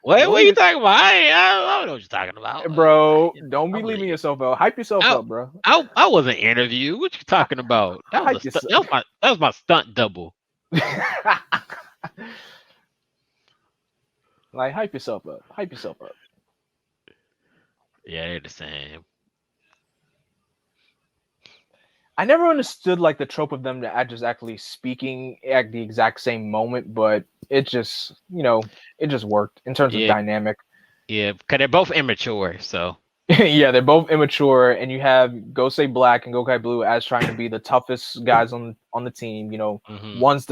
What are you talking about? I don't know what you're talking about, bro. Don't be leaving yourself out. Hype yourself up, bro. I wasn't interviewed. What you talking about? That was my stunt double. Like, hype yourself up. Hype yourself up. Yeah, they're the same. I never understood like the trope of them just actually speaking at the exact same moment, but it just, it just worked in terms of dynamic. Yeah, because they're both immature, so. Yeah, they're both immature, and you have Gosei Black and Gokai Blue as trying to be the toughest guys on the team. You know, one's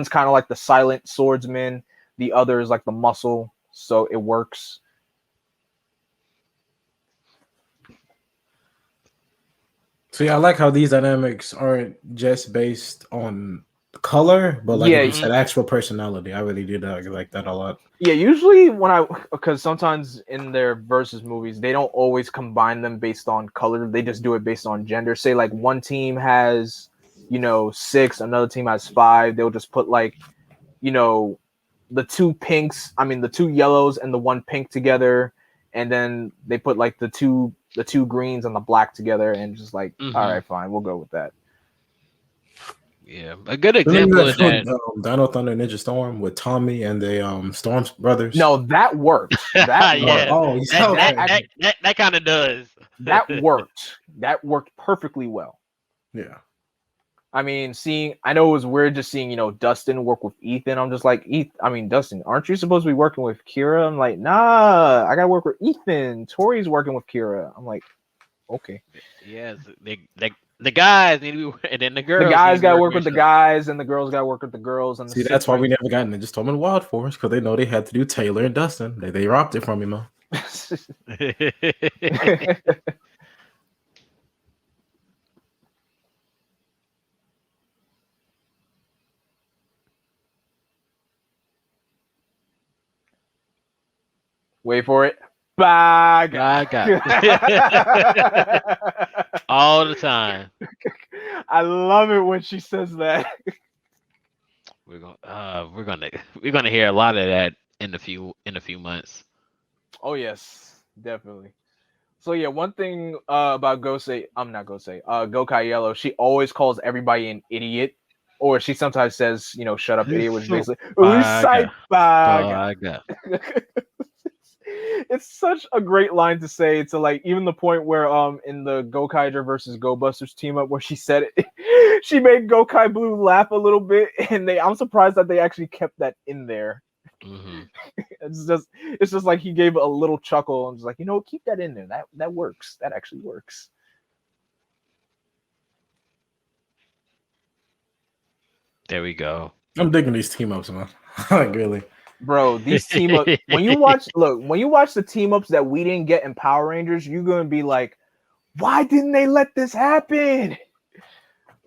kind of like the silent swordsman, the other is like the muscle, so it works. So yeah, I like how these dynamics aren't just based on color, but like you said, actual personality. I really do like that a lot. Yeah, usually because sometimes in their versus movies, they don't always combine them based on color. They just do it based on gender. Say like one team has, 6, another team has 5. They'll just put like, the 2 pinks, the 2 yellows and the 1 pink together, and then they put like the two greens and the black together, and just like, all right, fine, we'll go with that. Yeah, a good example of that. Dino Thunder Ninja Storm with Tommy and the Storms brothers. No, that worked. That worked. Oh, that kind of does. That worked. That worked perfectly well. Yeah. I know it was weird just seeing, Dustin work with Ethan. I'm just like, Dustin, aren't you supposed to be working with Kira? I'm like, nah, I gotta work with Ethan. Tori's working with Kira. I'm like, okay. Yes, the guys need to be, and then the girls. The guys gotta work with the guys, and the girls gotta work with the girls. And that's why we never got Ninja Storm and Wild Force, because they know they had to do Taylor and Dustin. They robbed it from him, though. Wait for it. Baga. All the time. I love it when she says that. We're gonna hear a lot of that in a few months. Oh yes, definitely. So yeah, one thing about Gokai Yellow, she always calls everybody an idiot, or she sometimes says, shut up, idiot, which is basically Baga. It's such a great line to say. To like even the point where in the Gokaiger versus Go Busters team up where she said it, she made Gokai Blue laugh a little bit, and I'm surprised that they actually kept that in there. It's just like he gave a little chuckle and just like, keep that in there. That works. That actually works. There we go. I'm digging these team ups, man. Like really. Bro, these team ups, when you watch the team ups that we didn't get in Power Rangers, you're gonna be like, why didn't they let this happen?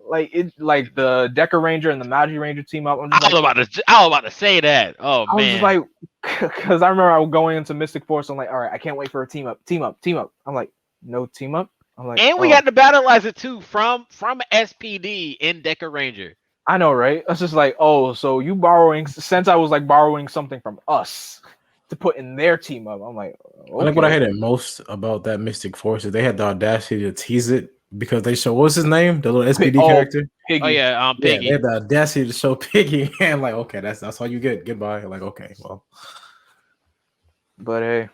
Like the Deca Ranger and the Magi Ranger team up. I was about to say that. Oh man. I was like, because I remember I was going into Mystic Force. I'm like, all right, I can't wait for a team up. I'm like, no team up. I'm like, and we got the Battleizer too from SPD in Deca Ranger. I know, right? It's just like, oh, so you borrowing, Sentai was like borrowing something from us to put in their team up. I'm like, okay. I think what I hated most about that Mystic Force is they had the audacity to tease it because they show, what's his name? The little SPD character? Piggy. Oh, yeah, Piggy. Yeah, they had the audacity to show Piggy, and like, okay, that's all you get. Goodbye. Like, okay, well. But hey,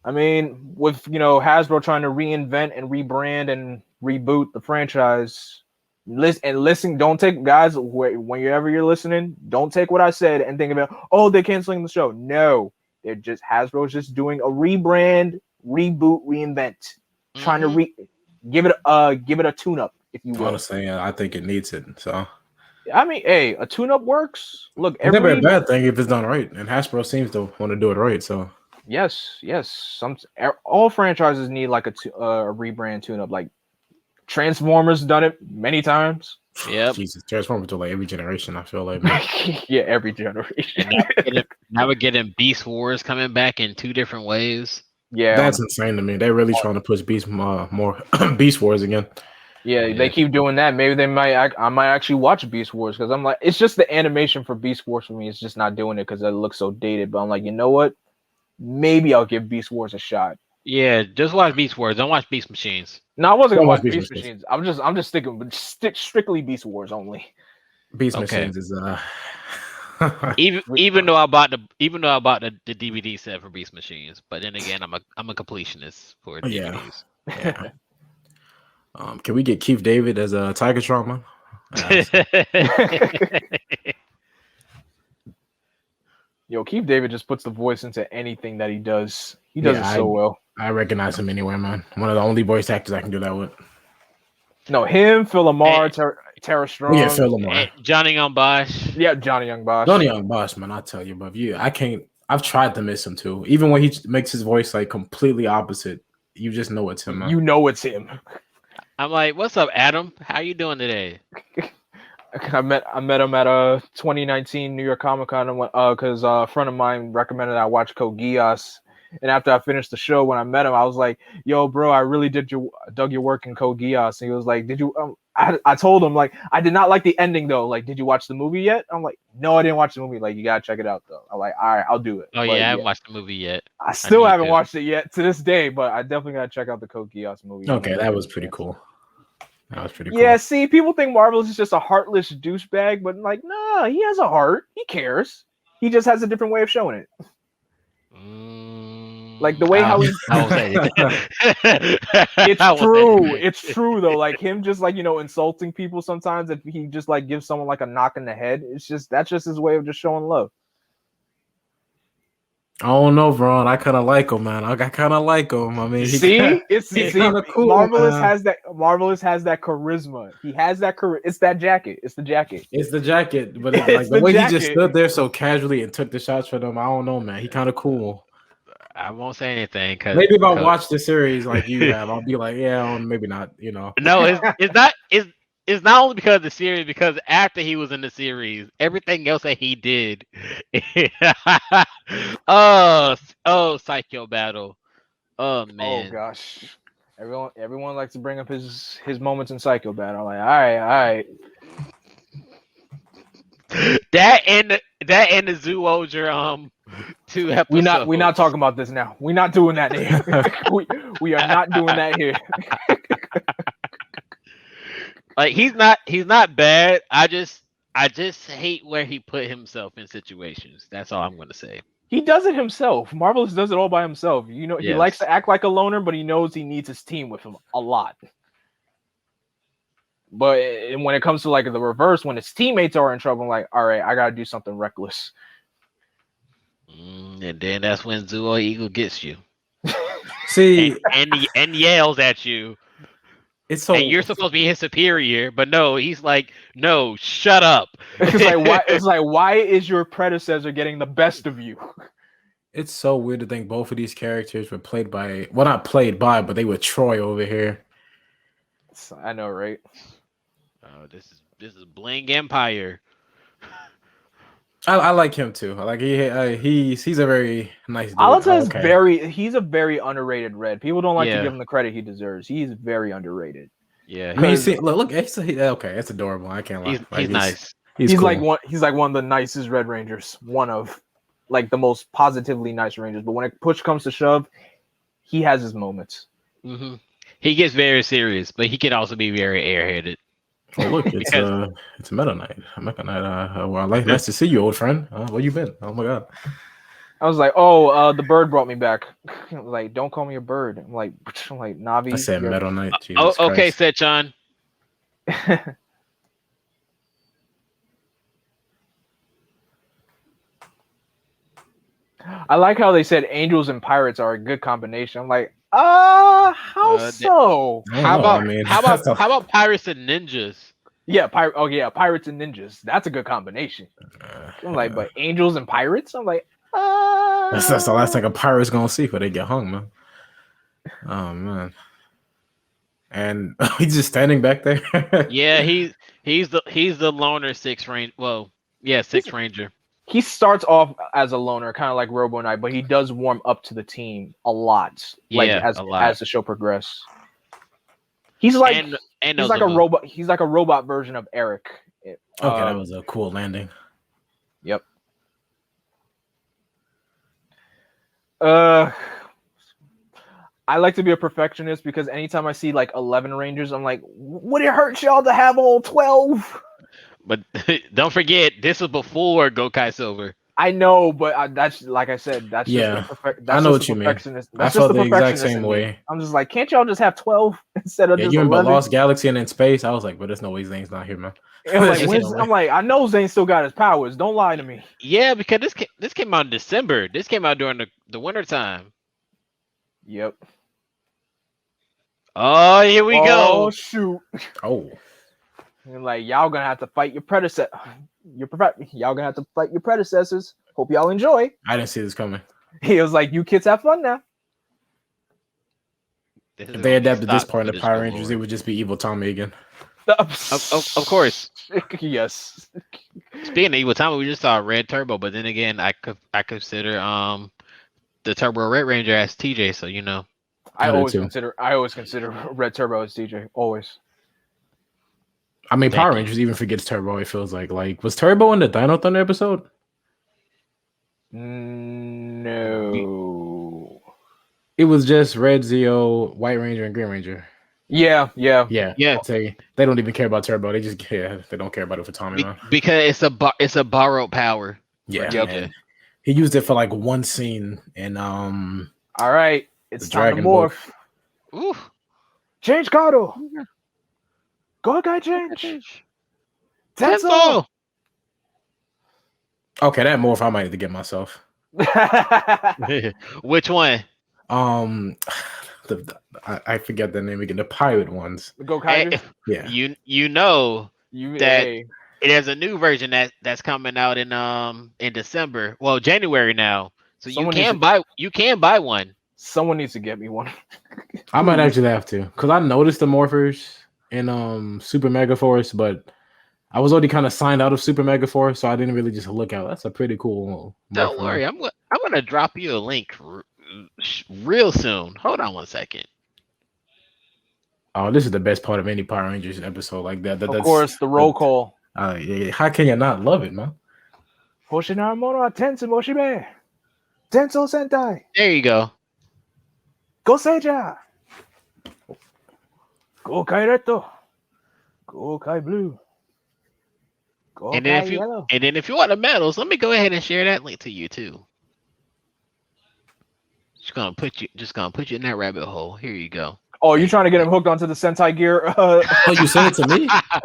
with, Hasbro trying to reinvent and rebrand and reboot the franchise, listen, don't take, guys, whenever you're listening, don't take what I said and think about, oh, they're canceling the show. No, Hasbro's just doing a rebrand, reboot, reinvent, trying to give it a tune-up, if you will. Honestly, I think it needs it. So, hey, a tune-up works. Look, it's never a bad thing if it's done right, and Hasbro seems to want to do it right. So, yes, all franchises need like a rebrand, tune-up, like. Transformers done it many times. Yeah, Jesus, Transformers do like every generation. I feel like, yeah, every generation. now we're getting Beast Wars coming back in 2 different ways. Yeah, that's insane to me. They're really trying to push more Beast Wars again. Yeah, they keep doing that. Maybe I might actually watch Beast Wars because I'm like, it's just the animation for Beast Wars for me. It's just not doing it because it looks so dated. But I'm like, you know what? Maybe I'll give Beast Wars a shot. Yeah, just watch Beast Wars. Don't watch Beast Machines. No, I wasn't gonna watch Beast Machines. I'm just sticking with strictly Beast Wars only. Beast Machines is even though I bought the DVD set for Beast Machines, but then again, I'm a completionist for DVDs. Yeah. Can we get Keith David as a Tiger Trauma? Yo, Keith David just puts the voice into anything that he does. He does it so well. I recognize him anywhere, man. One of the only voice actors I can do that with. No, him, Phil Lamar, Tara Strong. Yeah, Phil Lamar. Johnny Young Bosch. Yeah, Johnny Young Bosch. Johnny Young Bosch, man, I tell you, but I can't. I've tried to miss him too. Even when he makes his voice like completely opposite, you just know it's him. Man. You know it's him. I'm like, what's up, Adam? How you doing today? I met him at a 2019 New York Comic Con because a friend of mine recommended I watch Code Geass. And after I finished the show, when I met him, I was like, "Yo, bro, I really dug your work in Code Geass." And he was like, "Did you?" I told him like, "I did not like the ending though. Like, did you watch the movie yet?" I'm like, "No, I didn't watch the movie. Like, you gotta check it out though." I'm like, "All right, I'll do it." Oh yeah, I haven't watched the movie yet. I still haven't watched it yet to this day, but I definitely gotta check out the Code Geass movie. Okay, that was pretty cool. That was pretty cool. Yeah, see, people think Marvelous is just a heartless douchebag, but like, nah, he has a heart. He cares. He just has a different way of showing it. Like the way how he it's true. It's true though. Like him just like, insulting people sometimes, if he just like gives someone like a knock in the head, that's just his way of just showing love. I don't know, Vron. I kind of like him, man. I kind of like him. I mean, it's kind of cool. Marvelous has that charisma. He has that It's that jacket. It's the jacket. It's the jacket. But like the way he just stood there so casually and took the shots for them, I don't know, man. He kind of cool. I won't say anything. Maybe if I watch the series like you have, I'll be like, yeah, maybe not. No, it's not. It's not only because of the series, because after he was in the series, everything else that he did. Psycho Battle. Oh man. Oh gosh. Everyone likes to bring up his moments in Psycho Battle. Like, all right. That and the Zoojer 2 episodes. We're not talking about this now. We're not doing that here. we are not doing that here. Like he's not bad. I just hate where he put himself in situations. That's all I'm gonna say. He does it himself. Marvelous does it all by himself. He likes to act like a loner, but he knows he needs his team with him a lot. But when it comes to like the reverse, when his teammates are in trouble, I'm like, all right, I gotta do something reckless. And then that's when Zuo Eagle gets you. See, and yells at you. It's so. And you're supposed to be his superior, but no, he's like, no, shut up. It's like, why is your predecessor getting the best of you? It's so weird to think both of these characters were played by, well, not played by, but they were Troy over here. I know, right? Oh, this is Bling Empire. I like him too. Like he's a very nice dude. Alata he's a very underrated Red. People don't like to give him the credit he deserves. He's very underrated. Yeah. I mean, look, it's adorable. I can't lie. He's nice. He's cool. Like one of the nicest Red Rangers. One of like the most positively nice Rangers. But when push comes to shove, he has his moments. Mm-hmm. He gets very serious, but he can also be very airheaded. Oh look, it's Meta Knight. Meta Knight. Well, nice to see you, old friend. Where you been? Oh my god. I was like, the bird brought me back. Like, don't call me a bird. I'm like Navi. I said Meta Knight. Okay, Setchan. I like how they said angels and pirates are a good combination. I'm like, how so? How about pirates and ninjas? Yeah, pirates and ninjas. That's a good combination. I'm like, but angels and pirates? I'm like, That's the last thing a pirate's gonna see before they get hung, man. Oh man. And he's just standing back there. Yeah, he's the loner 6 range. Well, yeah, 6 ranger. He starts off as a loner, kind of like Robo Knight, but he does warm up to the team a lot. As the show progresses. He's like he's like a robot. He's like a robot version of Eric. Okay, that was a cool landing. Yep. I like to be a perfectionist because anytime I see like 11 Rangers, I'm like, would it hurt y'all to have all 12? But don't forget, this is before Gokai Silver. I know, but that's like I said. That's Yeah, just the I know what you mean. perfectionist. I That's just felt the the exact perfectionist same in me. way. I'm just like, can't y'all just have 12 instead of Yeah, just you remember 11? Lost Galaxy and in space? I was like, but there's no way Zane's not here, man. And I'm like, There's no way. I'm like, I know Zane still got his powers. Don't lie to me. Yeah, because this came out in December. This came out during the winter time. Yep. Oh, here we go. Oh shoot. Oh, And like, y'all gonna have to fight your predecessor. Y'all gonna have to fight your predecessors. Hope y'all enjoy. I didn't see this coming. He was like, you kids have fun now. This If is they gonna be adapted this stock part in the footage Power galore. Rangers, it would just be Evil Tommy again. Of course. Yes. Speaking of Evil Tommy, we just saw Red Turbo, but then again, I consider the Turbo Red Ranger as TJ, so you know. I do always too. consider Red Turbo as TJ. Always. I mean, Thank Power you. Rangers even forgets Turbo. It feels like was Turbo in the Dino Thunder episode? No. It was just Red Zeo, White Ranger, and Green Ranger. Yeah. Yeah. They don't even care about Turbo. They just they don't care about it for Tommy, man. Because it's a borrowed power. Yeah, TJ. man. He used it for like one scene in All right, it's the time to Dragon morph. Book. Ooh. Change Kato. Gokai change. Tensou. Okay, that morph I might need to get myself. Which one? I forget the name again. The pirate ones. The Gokaiger. Yeah. You know that hey. there's a new version that's coming out in December. Well, January now. So you can buy one. Someone needs to get me one. I might actually have to, because I noticed the morphers in Super Mega Force, but I was already kind of signed out of Super Mega Force, so I didn't really just look out. That's a pretty cool Don't worry, I'm gonna drop you a link real soon. Hold on one second. Oh, this is the best part of any Power Rangers episode like that. Of course, the roll call. Yeah, how can you not love it, man? Hoshinamono Tensu Moshibe. Tensou Sentai. There you go. Goseiger. Gokai Red. Gokai Blue. Gokai Yellow. And then if you want the medals, let me go ahead and share that link to you too. Just gonna put you in that rabbit hole. Here you go. Oh, you trying to get him hooked onto the Sentai gear? Oh, you sent it to me? I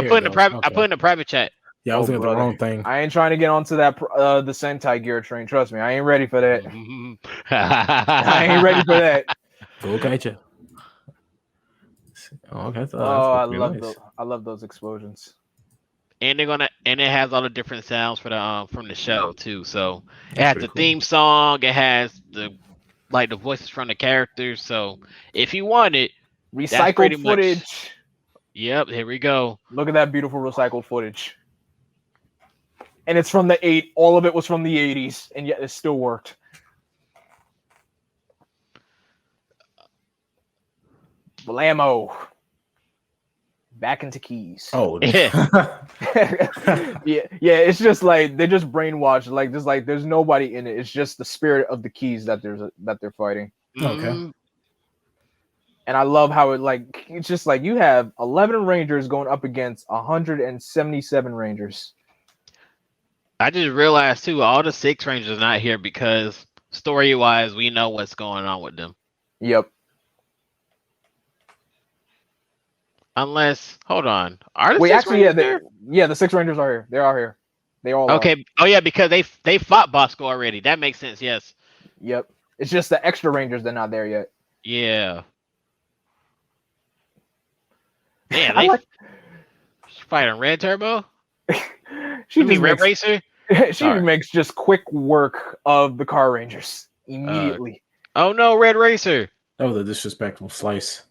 put in the private chat. Yeah, I was looking at the wrong thing. I ain't trying to get onto that the Sentai gear train. Trust me, I ain't ready for that. I ain't ready for that. Gokaiger. Oh, okay. I love those explosions. And it has all the different sounds for the from the show too. So it has the theme song. It has the voices from the characters. So if you want it, recycled footage. Yep, here we go. Look at that beautiful recycled footage. And it's from all of it was from the 80s, and yet it still worked. Blammo. Back into keys. Oh, yeah. It's just like they're just brainwashed. Like there's nobody in it. It's just the spirit of the keys that they're fighting. Okay. And I love how it's just like you have 11 Rangers going up against 177 Rangers. I just realized too, all the 6 Rangers are not here because story-wise, we know what's going on with them. Yep. Unless, hold on, are the 6 Rangers here? The 6 Rangers are here. They are here. They all okay. Are. Oh yeah, because they fought Bosco already. That makes sense. Yes. Yep. It's just the extra Rangers they're not there yet. Yeah. Man, she's fighting Red Turbo. She Red Racer. She makes just quick work of the Car Rangers immediately. Oh no, Red Racer. That was a disrespectful slice.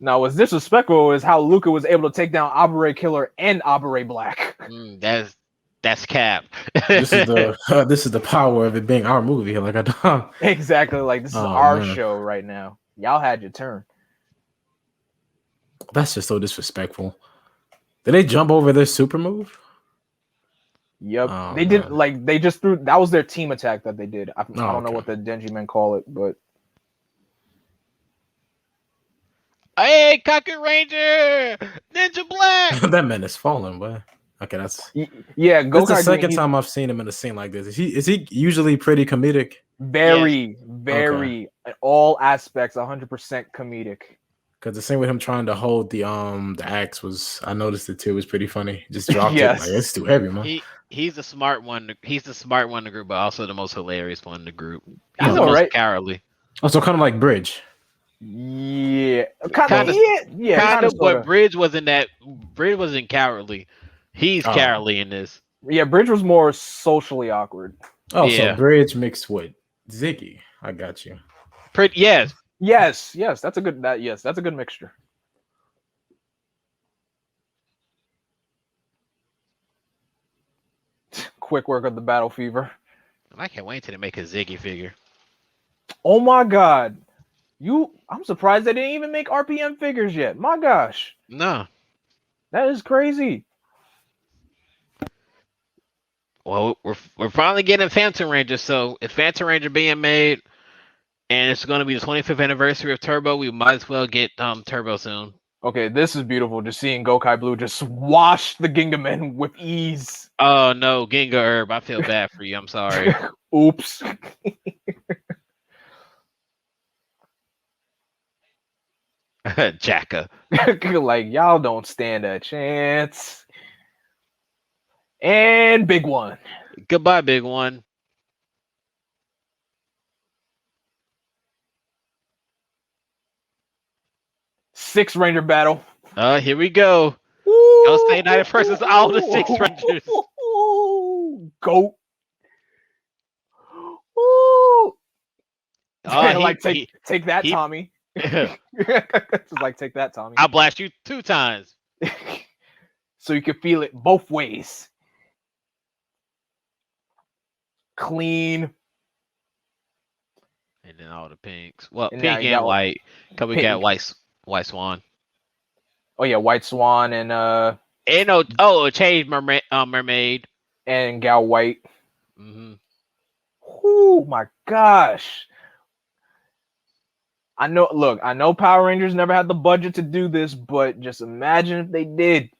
Now, what's disrespectful is how Luca was able to take down Abure Killer and Abure Black. That's cap. This is the power of it being our movie. Like exactly, like this is our show right now. Y'all had your turn. That's just so disrespectful. Did they jump over their super move? Yep, they did. Like they just threw. That was their team attack that they did. I don't know what the Denji men call it, but Hey, Kaku Ranger, Ninja Black. That man is falling, boy. Okay, that's Gokai This is the Green, second time I've seen him in a scene like this. Is he usually pretty comedic? Very, Okay. in all aspects, 100% comedic. Because the scene with him trying to hold the axe was, I noticed it too. It was pretty funny. Just dropped it like it's too heavy, man. He's the smart one. He's the smart one in the group, but also the most hilarious one in the group. He's I the know, most right? cowardly. Also, kind of like Bridge. Yeah, Kind of. But sorta. Bridge wasn't that. Bridge wasn't cowardly. He's cowardly in this. Yeah, Bridge was more socially awkward. Oh, so Bridge mixed with Ziggy. I got you. Yes. That's a good mixture. Quick work of the Battle Fever. I can't wait till they make a Ziggy figure. Oh my god. I'm surprised they didn't even make RPM figures yet. My gosh. No. That is crazy. Well, we're finally getting Phantom Ranger, so if Phantom Ranger being made and it's going to be the 25th anniversary of Turbo, we might as well get Turbo soon. Okay, this is beautiful. Just seeing Gokai Blue just wash the Gingamen with ease. Oh no, Ginga Herb, I feel bad for you. I'm sorry. Oops. Jacka. Like, y'all don't stand a chance. And Big One. Goodbye, Big One. Six Ranger battle. Here we go. Ghost Knight versus all the Six Rangers. Goat. Like take that, Tommy. Just like take that, Tommy. I'll blast you 2 times. So you can feel it both ways. Clean. And then all the pinks. Well, and pink and white. Because we got White Swan. Oh yeah, White Swan and it changed Mermaid. And Gal White. Mm-hmm. Oh my gosh. I know Power Rangers never had the budget to do this, but just imagine if they did.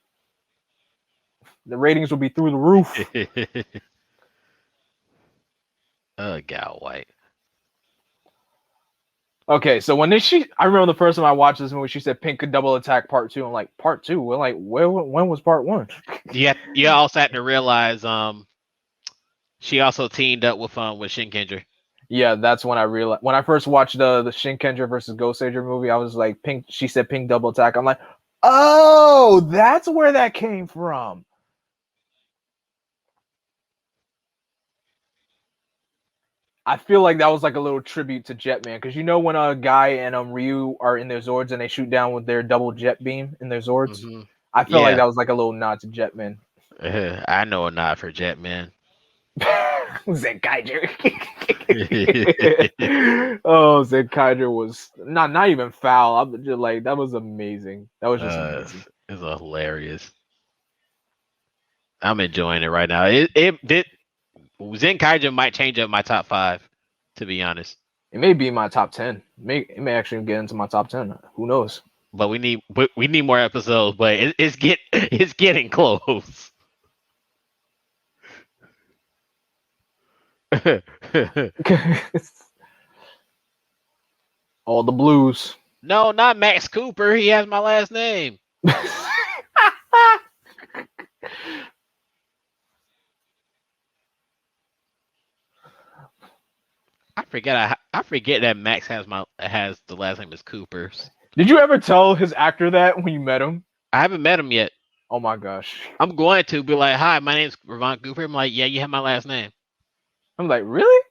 The ratings would be through the roof. Gal White. Okay, so I remember the first time I watched this movie, she said Pink could double attack part 2. I'm like, part 2? We're like, when was part 1? You also had to realize she also teamed up with Shinkenger. Yeah, that's when I realized. When I first watched the Shinkenger versus Goseiger movie, I was like, Pink. She said Pink double attack. I'm like, oh, that's where that came from. I feel like that was like a little tribute to Jetman, because you know when a Guy and Ryu are in their Zords and they shoot down with their double jet beam in their Zords. Mm-hmm. I feel like that was like a little nod to Jetman. I know a nod for Jetman. Gokaiger. Oh, Gokaiger was not even foul. I'm just like, that was amazing. That was just amazing. It's hilarious. I'm enjoying it right now. Zenkaiger might change up my top 5, to be honest. It may be my top 10. It may actually get into my top 10. Who knows? But we need more episodes. But it's getting close. All the blues. No, not Max Cooper. He has my last name. I forget that Max has the last name is Cooper's. Did you ever tell his actor that when you met him? I haven't met him yet. Oh my gosh. I'm going to be like, hi, my name's Ravon Cooper. I'm like, yeah, you have my last name. I'm like, really?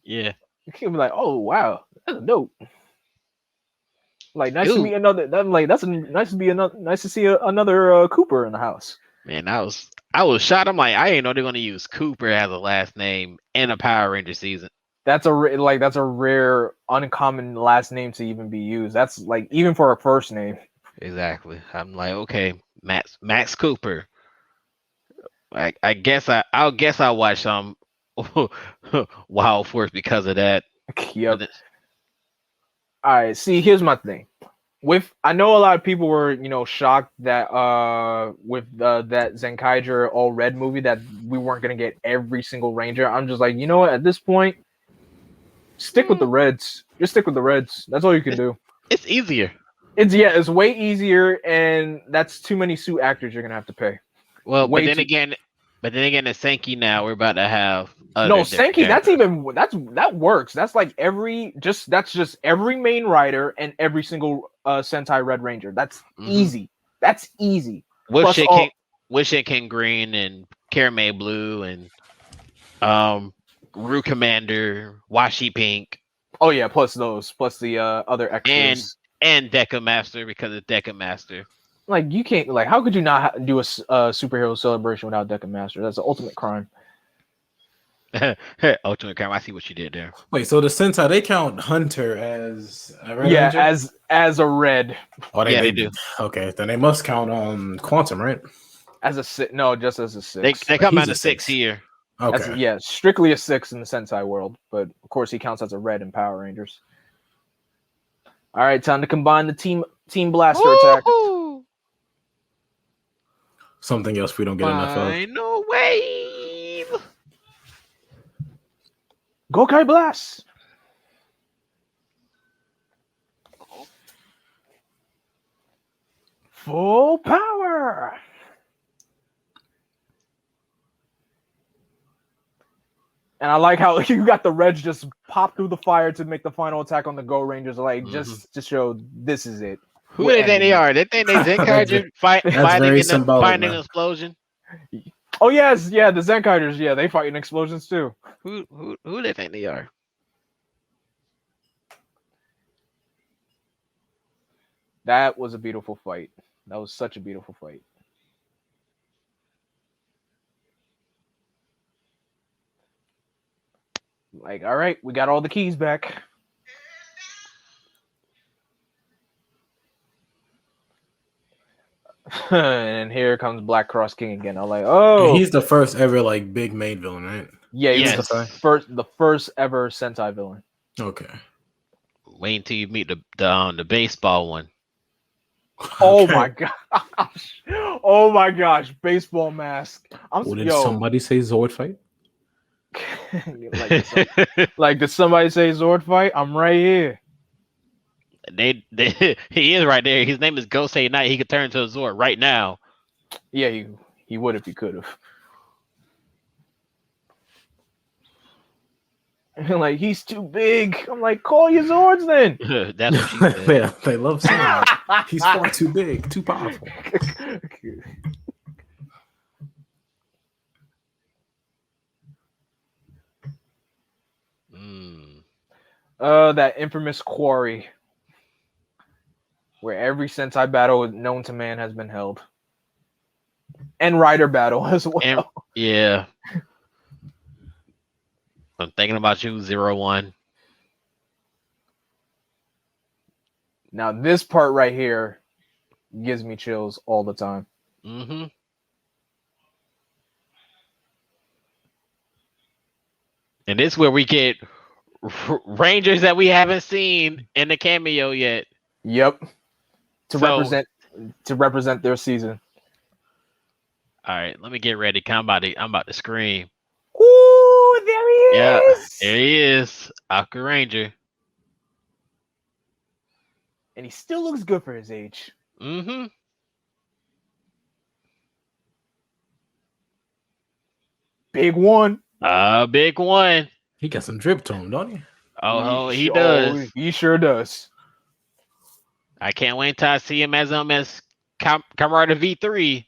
Yeah. He'll be like, oh wow, that's dope. Like, nice to meet another. I'm like, nice to see another Cooper in the house. Man, I was shocked. I'm like, I didn't know they're gonna use Cooper as a last name in a Power Ranger season. That's a rare, uncommon last name to even be used. That's like even for a first name. Exactly. I'm like, okay, Max Cooper. I guess I'll watch some Wild Force because of that. Yep. All right. See, here's my thing. I know a lot of people were, shocked that with that Zenkaiger All Red movie that we weren't gonna get every single Ranger. I'm just like, you know what? At this point, stick with the Reds. Just stick with the Reds. That's all you can do. It's easier. It's way easier, and that's too many suit actors you're gonna have to pay. Well, but then again, the Senki now we're about to have. No, Senki. That works. That's like that's just every main rider and every single Sentai Red Ranger. That's easy. That's easy. Wishikin Green and Caramel Blue and Rue Commander, Washi Pink. Oh yeah, plus the other extras and Deca Master because it's Deca Master. Like you can't how could you not do a superhero celebration without Deca Master? That's the ultimate crime. Ultimate crime. I see what you did there. Wait, so the Sentai they count Hunter as a red ranger? as a red. Oh, they do. Okay, then they must count Quantum, right? As a 6. No, just as a 6. They come out a 6 here. Okay. Strictly a 6 in the Sentai world, but of course he counts as a red in Power Rangers. All right, time to combine the team blaster attack. Something else we don't get enough of. No wave. Gokai Blast. Full power. And I like how you got the Reds just pop through the fire to make the final attack on the Go Rangers, just to show this is it. Who they think they are? They think they Zenkaiger fighting an explosion. Oh yes, the Zenkaigers, they fighting explosions too. Who they think they are? That was a beautiful fight. That was such a beautiful fight. Like, all right, we got all the keys back. And here comes Black Cross King again. I'm like, oh, he's the first ever big main villain, right? Yeah, he was the first ever Sentai villain. Okay. Wait until you meet the baseball one. Oh my gosh! Oh my gosh! Baseball mask. Did somebody say Zord fight? Did somebody say Zord fight? I'm right here. He is right there. His name is Gosei Knight. He could turn into a Zord right now. Yeah, he would if he could have. Like, he's too big. I'm like, call your Zords then. That's what she said. Yeah, they love saying that. He's far too big, too powerful. That infamous quarry where every Sentai battle known to man has been held. And Rider battle as well. Yeah. I'm thinking about you, 01. Now, this part right here gives me chills all the time. Mm-hmm. And this is where we get Rangers that we haven't seen in the cameo yet. Yep. To represent their season. All right, let me get ready. I'm about to scream. Ooh, there he is. Yeah, there he is. Akared Ranger. And he still looks good for his age. Mm-hmm. Big one. Big one. He got some drip to him, don't he? Oh, he does. He sure does. I can't wait till I see him as Camarada V3.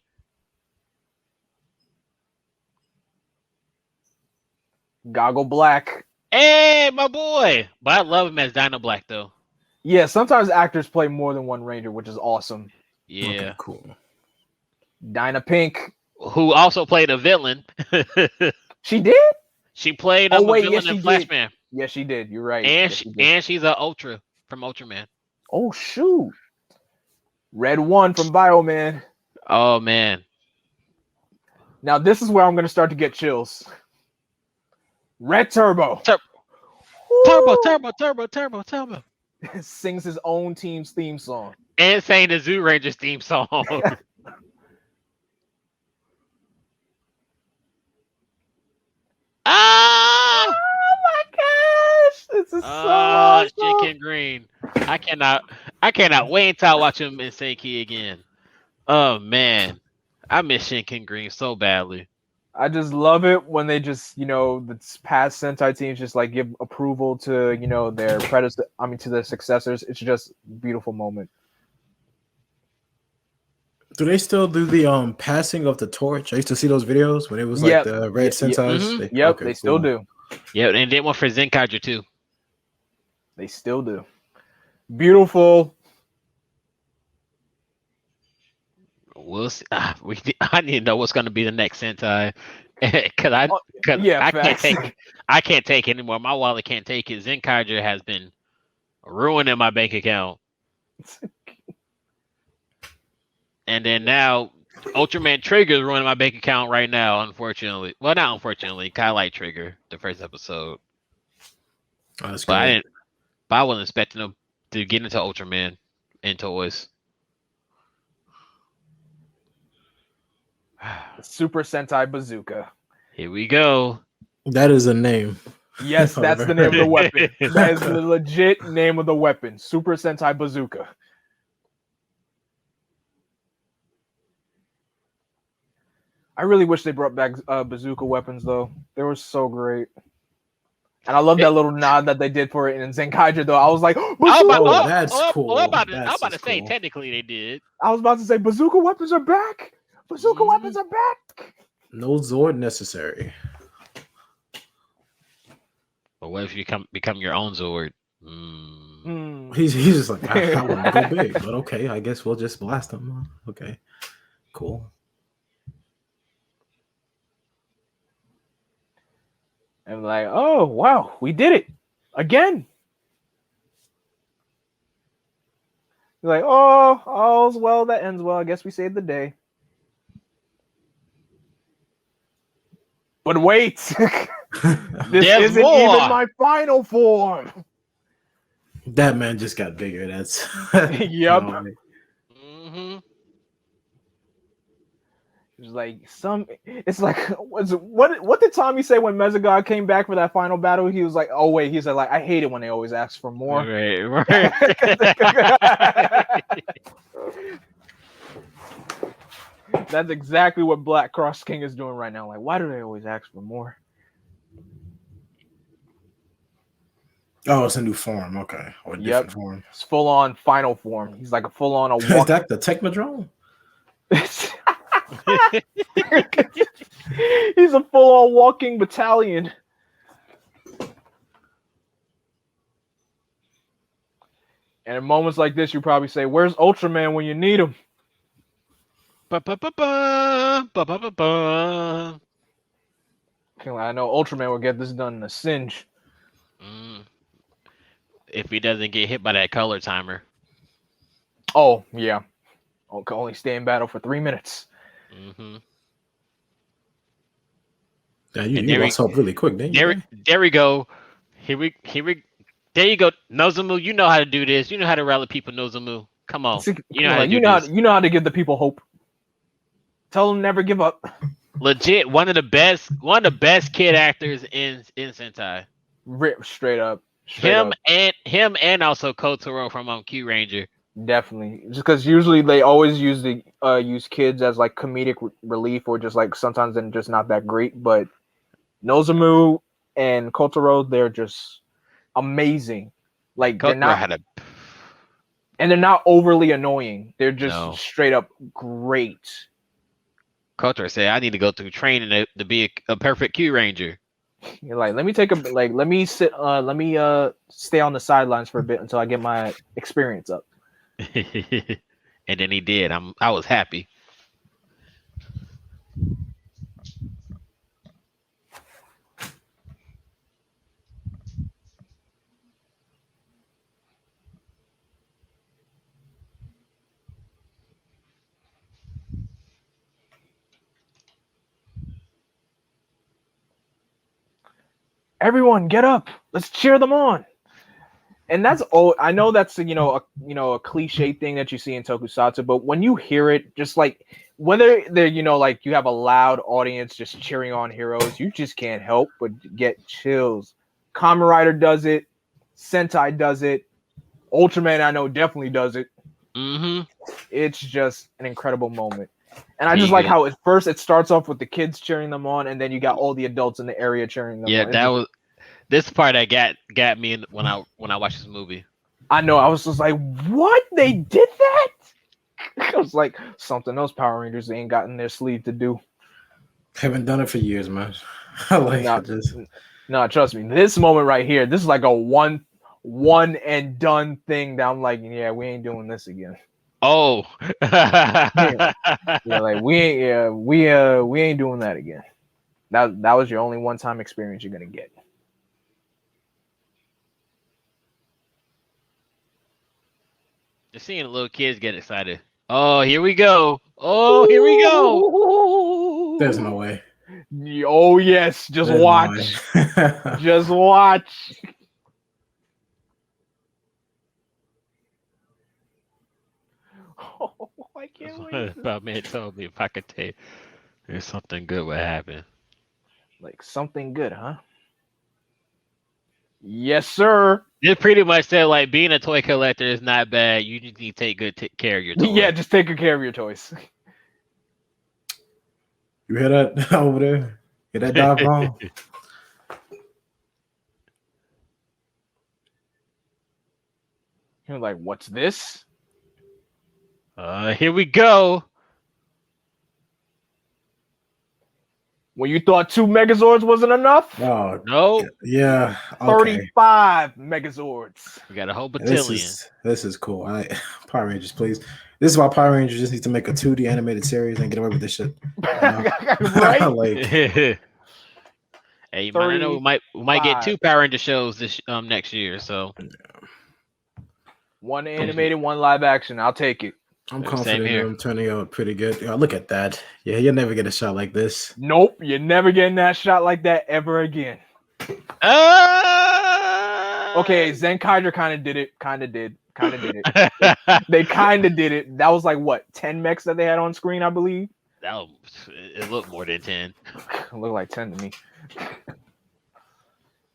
Goggle Black. Hey, my boy. But I love him as Dino Black, though. Yeah, sometimes actors play more than one Ranger, which is awesome. Yeah. Okay, cool. Dinah Pink. Who also played a villain. She did? She played a villain in Flashman. Yes, she did. You're right. And she's an Ultra from Ultraman. Oh, shoot. Red 1 from Bioman. Oh, man. Now, this is where I'm going to start to get chills. Red Turbo. Turbo. Sings his own team's theme song. And sang the Zoo Rangers theme song. Ah! Oh my gosh! This is so awesome. Chicken Green. I cannot wait until I watch him in Seiki again. Oh man. I miss Shinken Green so badly. I just love it when they just, the past Sentai teams just like give approval to, their to their successors. It's just a beautiful moment. Do they still do the passing of the torch? I used to see those videos when it was like the red Sentais. Mm-hmm. They still do. Yeah, and they went for Zenkaiger too. They still do. Beautiful. We'll see. I need to know what's going to be the next Sentai, because I can't take anymore. My wallet can't take it. Zenkaiger has been ruining my bank account, and then now Ultraman Trigger is ruining my bank account right now. Unfortunately, well, not unfortunately. I like Trigger, the first episode, that's but I wasn't expecting them to get into Ultraman and toys. Super Sentai Bazooka. Here we go. That is a name. Yes, that's the name of the weapon. That is the legit name of the weapon. Super Sentai Bazooka. I really wish they brought back bazooka weapons, though. They were so great. And I love that little nod that they did for it in Zenkaiger, though. I was like, that's cool. I'm about to say, technically, they did. I was about to say, bazooka weapons are back. Bazooka weapons are back. No Zord necessary. But what if you become your own Zord? He's just like, I want to go big, but okay, I guess we'll just blast them. Okay, cool. And like, oh wow, we did it again. You're like, oh, all's well that ends well. I guess we saved the day. But wait, this isn't even my final form. That man just got bigger. That's yep. It's like what did Tommy say when Mesogod came back for that final battle? He was like, oh wait, he said like, I hate it when they always ask for more. Right. That's exactly what Black Cross King is doing right now. Like, why do they always ask for more? Oh, it's a new form. Okay. Or a different form. It's full on final form. He's like a full on Is that the Technodrome? He's a full on walking battalion. And in moments like this, you probably say, where's Ultraman when you need him? I know Ultraman will get this done in a cinch. If he doesn't get hit by that color timer. Oh, yeah. Can only stay in battle for 3 minutes. Yeah, you lost hope really quick, didn't you? There we go. There you go. Nozomu, you know how to do this. You know how to rally people, Nozomu. Come on. You know how to give the people hope. Tell them never give up. Legit, one of the best kid actors in Sentai. Straight up. Him and also Kotaro from Q Ranger. Definitely, just because usually they always use kids as like comedic relief, or just like sometimes they're just not that great. But Nozomu and Kotaro, they're just amazing. Like Kotaro they're not overly annoying. They're just straight up great. Kotaro said, "I need to go through training to be a perfect Q Ranger." You're like, let me stay on the sidelines for a bit until I get my experience up. And then he did. I was happy. Everyone, get up! Let's cheer them on. And that's I know that's a cliche thing that you see in tokusatsu, but when you hear it, just like whether they're like you have a loud audience just cheering on heroes, you just can't help but get chills. Kamen Rider does it, Sentai does it, Ultraman I know definitely does it. Mm-hmm. It's just an incredible moment. And I just like how at first it starts off with the kids cheering them on, and then you got all the adults in the area cheering them on. Yeah, that was this part that got me when I watched this movie. I know, I was just like, what? They did that? I was like, something else Power Rangers ain't got in their sleeve to do. Haven't done it for years, man. No, trust me. This moment right here, this is like a one and done thing that I'm like, yeah, we ain't doing this again. Oh. yeah, like we ain't doing that again. That was your only one-time experience you're gonna get. Just seeing the little kids get excited. Oh, here we go. Oh, here we go. There's no way. Oh yes, just There's watch. No just watch. Oh, I can't wait. My man told me if I could tell you, there's something good would happen. Like something good, huh? Yes, sir. It pretty much said like being a toy collector is not bad. You just need to take good care of your toys. Yeah, just take good care of your toys. You hear that over there? Hear that dog wrong? You're like, what's this? Here we go. When you thought 2 Megazords wasn't enough? Oh no. Yeah. Okay. 35 Megazords. We got a whole battalion. This is cool. Power Rangers, please. This is why Power Rangers just need to make a 2D animated series and get away with this shit. Right? Like, hey, you might know we might get 2 Power Ranger shows this next year. So 1 animated, 1 live action. I'll take it. I'm confident I'm turning out pretty good. Look at that. Yeah, you'll never get a shot like this. Nope, you're never getting that shot like that ever again. Okay, Zenkaiger kind of did it. They kind of did it. That was like what, 10 mechs that they had on screen, I believe. It looked more than 10. It looked like 10 to me.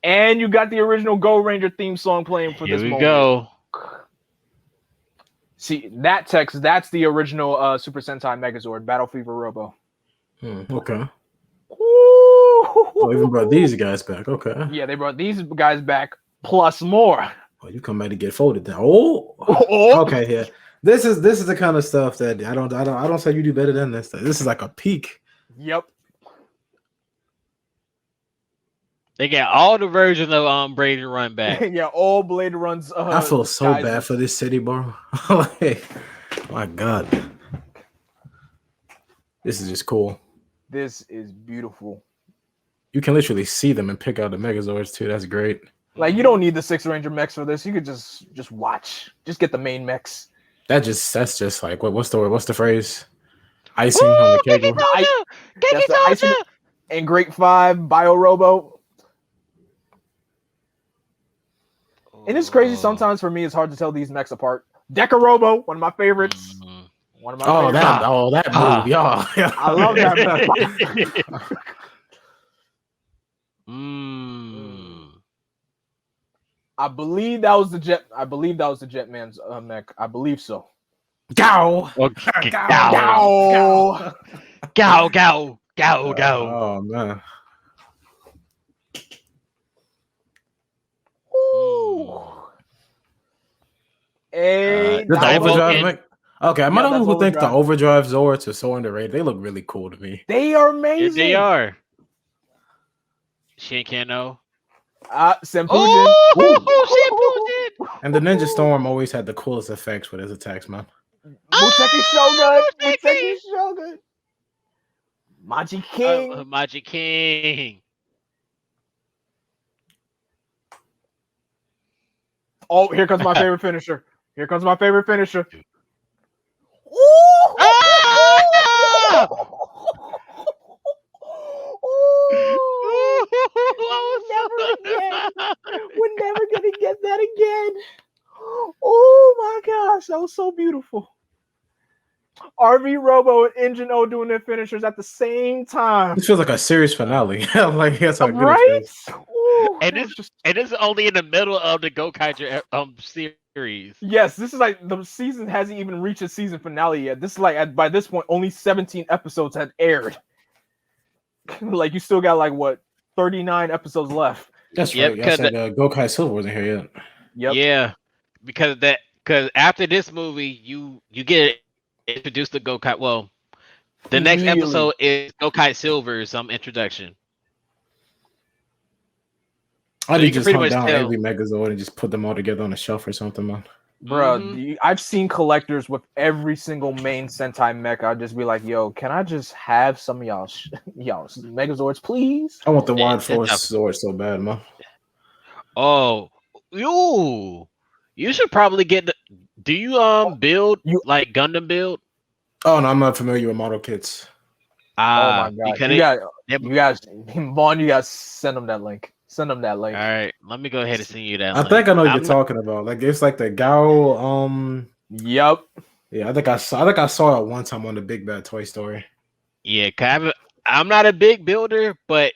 And you got the original Go Ranger theme song playing for this moment. Here we go. See, that text, that's the original Super Sentai Megazord, Battle Fever Robo. Okay. Oh, even brought these guys back. Okay. Yeah, they brought these guys back, plus more. Oh, you come back to get folded down. Oh. Okay, yeah. This is the kind of stuff that I don't say you do better than this. This is like a peak. Yep. They got all the versions of Blade Run back. Yeah, all Blade Runs. I feel so bad for this city, bro. Like, my God. This is just cool. This is beautiful. You can literally see them and pick out the Megazords too. That's great. Like, you don't need the 6 Ranger mechs for this. You could just watch. Just get the main mechs. That's just like what's the phrase? Icing on the cake. That's the icing. And Great 5 Bio Robo. And it's crazy sometimes for me. It's hard to tell these mechs apart. Deca Robo, one of my favorites. One of my favorites. That move, y'all. I love that mech. I believe that was the Jet. I believe that was the Jetman's mech. I believe so. Gow. Gow. Gow. Oh man. The overdrive mech. Okay, I'm not who think the overdrive Zords are so underrated. They look really cool to me. They are amazing. Yeah, they are. Shinkano. Senpujin. Oh, Senpujin. And the Ninja Storm always had the coolest effects with his attacks, man. Muteki Shogun. Muteki Shogun. Maji King. Maji King. Oh, here comes my favorite finisher. Here comes my favorite finisher. We're never gonna get that again. that was so beautiful. RV Robo and Engine O doing their finishers at the same time. This feels like a series finale. Like that's how good Right? it feels. Ooh, And this is only in the middle of the Gokaiger series. Yes, this is like the season hasn't even reached its season finale yet. This is like by this point only 17 episodes had aired. Like you still got like what 39 episodes left. That's right. I said Gokai Silver wasn't here yet. Yep. Yeah, because after this movie, you get introduced to Gokai. Well, the next episode is Gokai Silver's introduction. I did just hunt down every Megazord and just put them all together on a shelf or something, man. Bro, I've seen collectors with every single main Sentai mecha. I'd just be like, yo, can I just have some of y'all Megazords, please? I want the Wide Force Zord so bad, man. Oh, you should probably get the. Do you build like Gundam build? Oh no, I'm not familiar with model kits. Oh my god, you guys, Vaughn, you guys send them that link. Send them that link. All right, let me go ahead and send you that. I think I know what you're talking about. Like it's like the Gao. Yep. Yeah, I think I saw it one time on the Big Bad Toy Story. Yeah, I'm not a big builder, but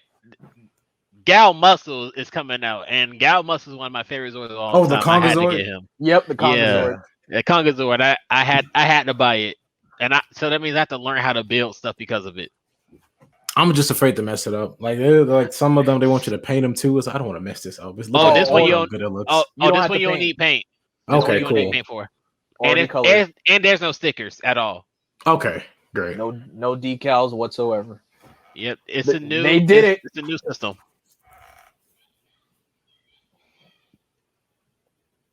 Gal Muscle is coming out, and Gal Muscle is one of my favorite Zords of all time. The Conga Zord? I had to get him. Yep, the Conga Zord. The Conga Zord. I had to buy it, and so that means I have to learn how to build stuff because of it. I'm just afraid to mess it up. Like some of them, they want you to paint them too. So I don't want to mess this up. This one you don't. Good it looks. This one you don't need paint. Okay, cool. Need paint for. And there's no stickers at all. Okay, great. No decals whatsoever. Yep, it's a new. They did it. It's a new system.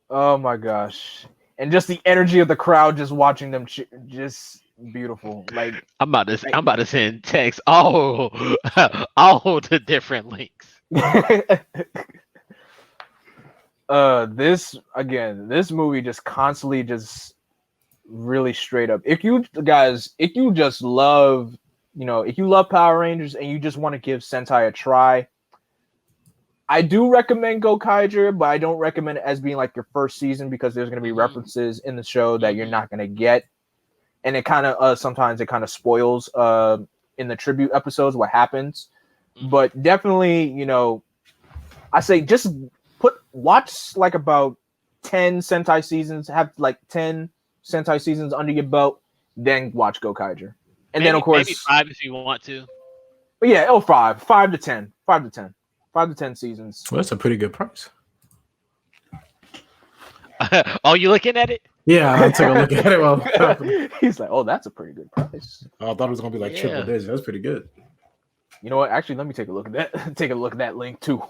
Oh my gosh! And just the energy of the crowd, just watching them, just beautiful. Like I'm about to send text all the different links. This movie just constantly just really straight up. If you just love, if you love Power Rangers and you just want to give Sentai a try, I do recommend Gokaiger, but I don't recommend it as being like your first season because there's going to be references in the show that you're not going to get. And it kind of sometimes it kind of spoils in the tribute episodes what happens. But definitely, I say just watch like about 10 Sentai seasons, have like 10 Sentai seasons under your belt, then watch Gokaiger. And then of course maybe 5 if you want to. But yeah, 5 to 10. 5 to 10 seasons. Well, that's a pretty good price. Oh, you looking at it? Yeah, I took a look at it. Well, he's like, "Oh, that's a pretty good price." I thought it was gonna be like triple digits. That's pretty good. You know what? Actually, let me take a look at that. Take a look at that link too.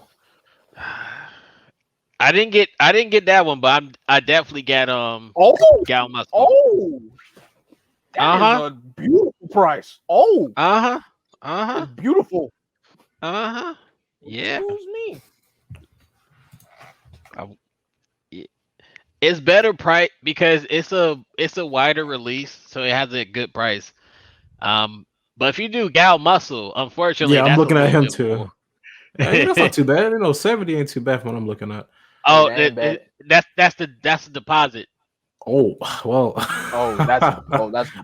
I didn't get that one, but I definitely got Gal Muscle. Oh, that is a beautiful price. Oh, it's beautiful. Yeah. Excuse me. It's better price because it's a wider release, so it has a good price. But if you do Gal Muscle, unfortunately, I'm looking at him too. Yeah, that's not too bad. 70 ain't too bad from what I'm looking at. Oh, that's the deposit. Oh well. That's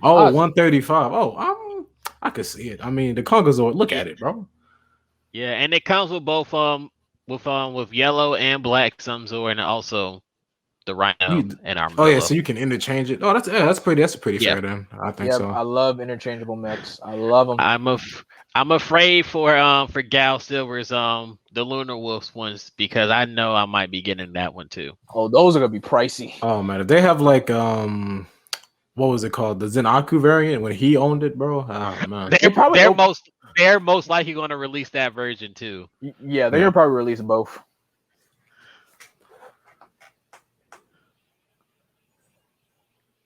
135. Oh, I could see it. I mean, the Conga Zord. Look at it, bro. Yeah, and it comes with both with yellow and black Zord, and also the Rhino and Armadillo. Oh yeah, so you can interchange it. Oh, that's pretty fair then. I think so. I love interchangeable mechs. I love them. I'm afraid for Gal Silver's the Lunar Wolves ones because I know I might be getting that one too. Oh, those are gonna be pricey. Oh man, if they have like what was it called? The Zenaku variant when he owned it, bro. Oh man. They're most likely going to release that version too. Yeah, they're gonna probably release both.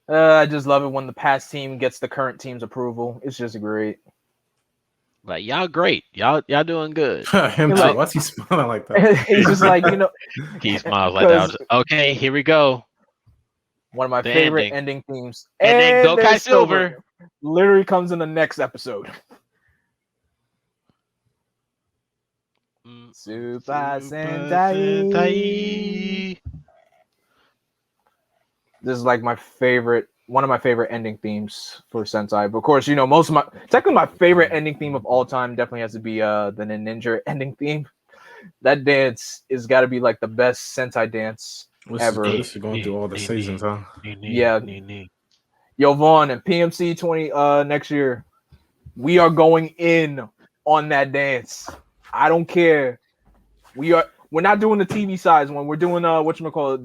I just love it when the past team gets the current team's approval. It's just great. Like y'all great. Y'all doing good. Him too. Why's he smiling like that? He's just like, he smiles like that. Okay, here we go. One of my favorite ending themes. And then Gokai Silver literally comes in the next episode. Super Sentai. This is like one of my favorite ending themes for Sentai. But of course, you know, technically my favorite ending theme of all time definitely has to be the Ninja ending theme. That dance is got to be like the best Sentai dance ever. This is going through all the seasons, huh? Yeah. Yo, Vaughn and PMC 20 next year, we are going in on that dance. I don't care. We're not doing the TV size one. We're doing whatchamacallit,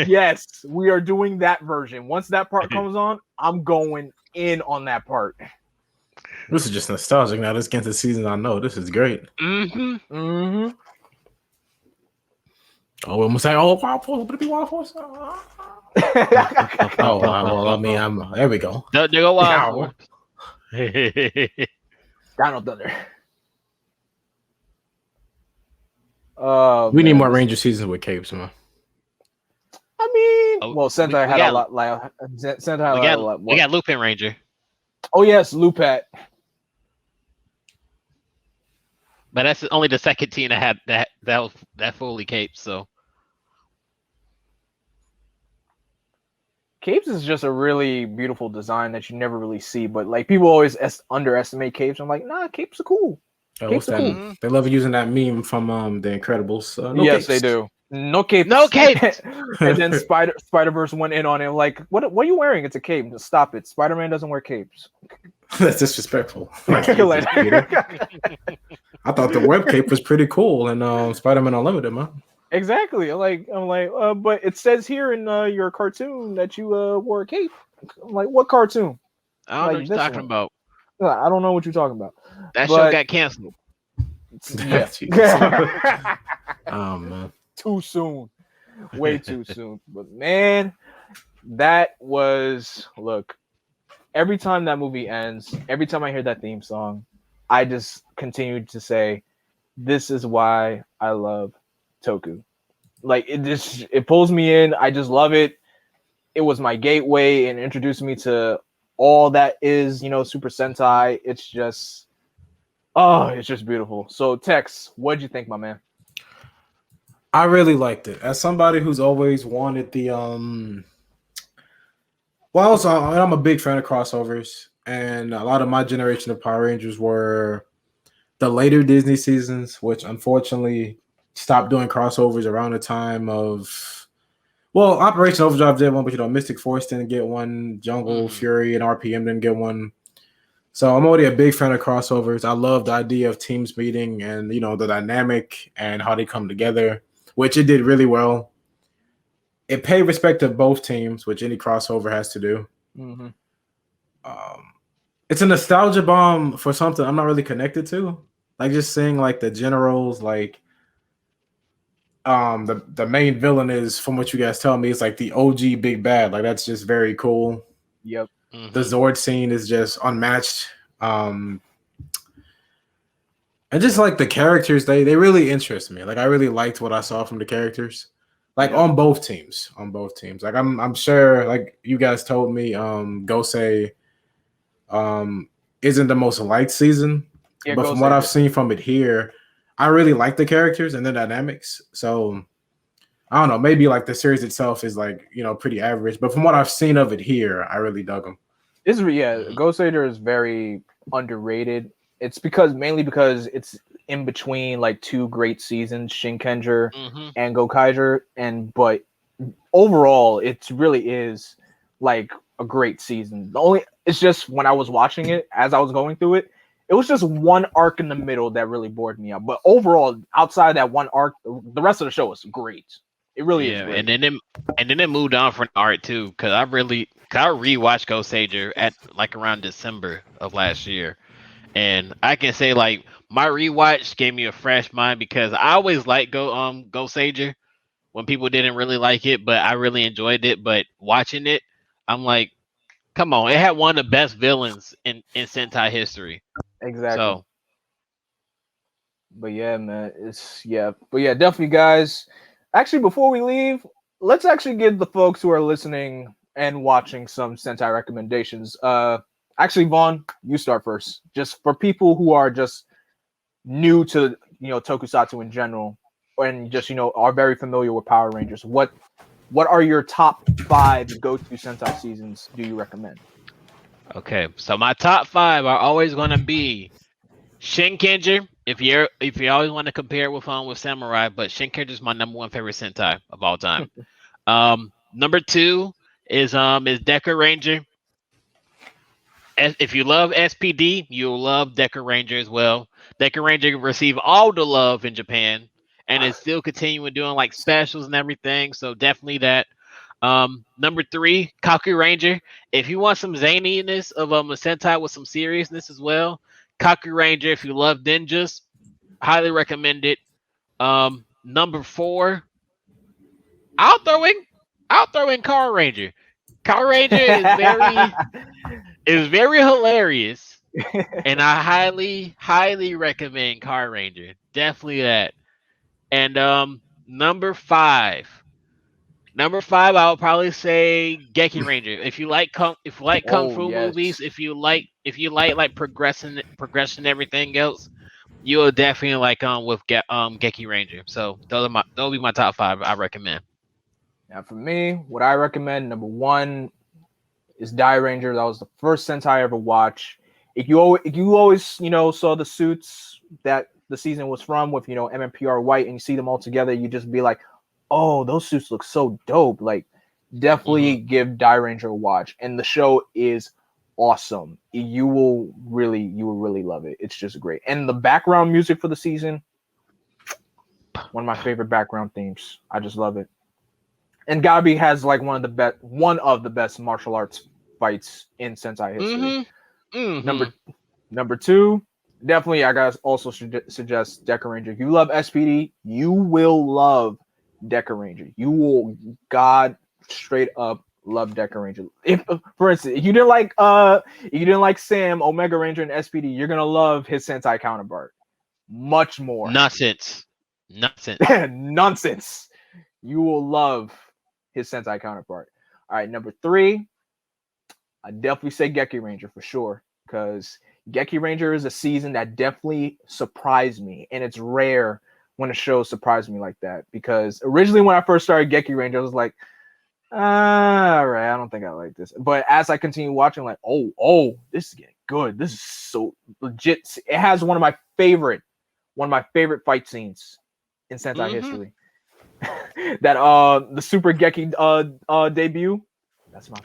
yes. We are doing that version. Once that part comes on, I'm going in on that part. This is just nostalgic now. Let's get into the season. I know this is great. Mm-hmm. Mm-hmm. Oh, I'm saying, oh, Wild Force, but be Wild Force. Oh, well, I mean, there we go. There go Wild Force. Dino Thunder. We need more Ranger seasons with capes, man. I mean, Sentai had a lot. We got Lupin Ranger. Oh yes, Lupat. But that's only the second team that had that fully caped. So capes is just a really beautiful design that you never really see. But like people always underestimate capes. I'm like, nah, capes are cool. Capes are cool. They love using that meme from The Incredibles. Yes, they do. No cape. No cape. And then Spider-Verse went in on it. Like, what are you wearing? It's a cape. Just stop it. Spider-Man doesn't wear capes. That's disrespectful. I thought the web cape was pretty cool and Spider-Man Unlimited, man. Exactly. I'm like, but it says here in your cartoon that you wore a cape. I'm like, what cartoon? I don't know what you're talking about. I don't know what you're talking about. That show got canceled. Yeah. Oh man. Too soon. Way too soon. But man, that was every time that movie ends, every time I hear that theme song, I just continue to say, this is why I love Toku. Like it pulls me in. I just love it. It was my gateway and introduced me to all that is, Super Sentai. It's just beautiful. So Tex, what'd you think, my man? I really liked it. As somebody who's always wanted the I'm a big fan of crossovers, and a lot of my generation of Power Rangers were the later Disney seasons, which unfortunately stopped doing crossovers around the time of Operation Overdrive did one, but Mystic Force didn't get one, Jungle Fury and RPM didn't get one. So I'm already a big fan of crossovers. I love the idea of teams meeting and the dynamic and how they come together, which it did really well. It paid respect to both teams, which any crossover has to do. Mm-hmm. It's a nostalgia bomb for something I'm not really connected to. Like just seeing like the generals, like the main villain is, from what you guys tell me, it's like the OG big bad. Like that's just very cool. Yep. Mm-hmm. The Zord scene is just unmatched. And just like the characters, they really interest me. Like I really liked what I saw from the characters. Like on both teams. Like I'm sure, like you guys told me, Gosei isn't the most liked season. Yeah, but from what I've seen from it here, I really like the characters and the dynamics. So I don't know, maybe like the series itself is like, pretty average. But from what I've seen of it here, I really dug them. Goseiger is very underrated. It's mainly because it's in between like two great seasons, Shinkenger and Gokaiger, but overall it really is like a great season. It's just when I was watching it, as I was going through it, it was just one arc in the middle that really bored me out. But overall, outside that one arc, the rest of the show is great. It really is great. And then it moved on from art too, because I rewatched Goseiger at like around December of last year. And I can say like my rewatch gave me a fresh mind, because I always liked Goseiger when people didn't really like it, but I really enjoyed it. But watching it, I'm like, come on, it had one of the best villains in Sentai history. Exactly. So, but yeah, man, definitely, guys. Actually, before we leave, let's actually give the folks who are listening and watching some Sentai recommendations. Actually, Vaughn, you start first. Just for people who are just new to Tokusatsu in general, and just are very familiar with Power Rangers, what are your top 5 go-to Sentai seasons do you recommend? Okay, so my top 5 are always going to be Shinkenger. If you always want to compare with Samurai, but Shinkenger is my number 1 favorite Sentai of all time. Number 2 is Deca Ranger. If you love SPD, you'll love Deca Ranger as well. Deca Ranger received all the love in Japan, and is still continuing doing like specials and everything. So definitely that. Number 3, Kaku Ranger. If you want some zaniness of a Sentai with some seriousness as well, Kaku Ranger. If you love ninjas, highly recommend it. Number 4, I'll throw in Car Ranger. Car Ranger is very hilarious, and I highly recommend Car Ranger. Definitely that. And number 5. Number 5, I would probably say Geki Ranger. If you like kung Oh fu movies, yes. if you like like progression everything else, you will definitely like Geki Ranger. So those will be my top 5 I recommend. Now for me, what I recommend, number 1 is Die Ranger. That was the first Sentai I ever watched. If you always saw the suits that the season was from with MMPR White, and you see them all together, you just be like, oh, those suits look so dope. Like, definitely give Die Ranger a watch. And the show is awesome. You will really love it. It's just great. And the background music for the season, one of my favorite background themes. I just love it. And Gabi has like one of the best martial arts fights in Sentai history. Number 2, definitely I gotta also suggest Deca Ranger. If you love SPD, you will love Deca Ranger. You will straight up love Deca Ranger. If, for instance, if you didn't like Sam, Omega Ranger, and SPD, you're gonna love his Sentai counterpart much more. Nonsense. Nonsense. You will love his Sentai counterpart. All right, number 3, I definitely say Geki Ranger for sure, because Geki Ranger is a season that definitely surprised me, and it's rare when a show surprised me like that, because originally when I first started Geki Ranger, I was like, all right, I don't think I like this. But as I continue watching, like, oh, this is getting good. This is so legit. It has one of my favorite fight scenes in Sentai history. That the Super Geki debut. That's my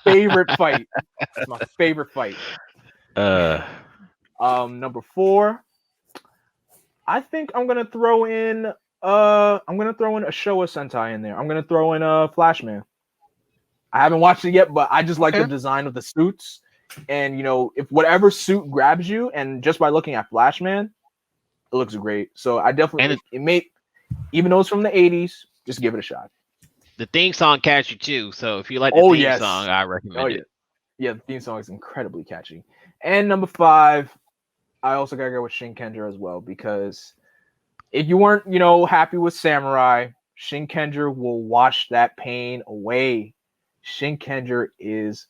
favorite fight. That's my favorite fight. Number 4, I think I'm gonna throw in a Showa Sentai in there. I'm gonna throw in Flashman. I haven't watched it yet, but I just like the design of the suits. And if whatever suit grabs you, and just by looking at Flashman, it looks great. So I definitely even though it's from the 80s, just give it a shot. The theme song catchy too. So if you like the theme song, I recommend it. Yeah, the theme song is incredibly catchy. And number 5, I also gotta go with Shinkenger as well, because if you weren't, happy with Samurai, Shinkenger will wash that pain away. Shinkenger is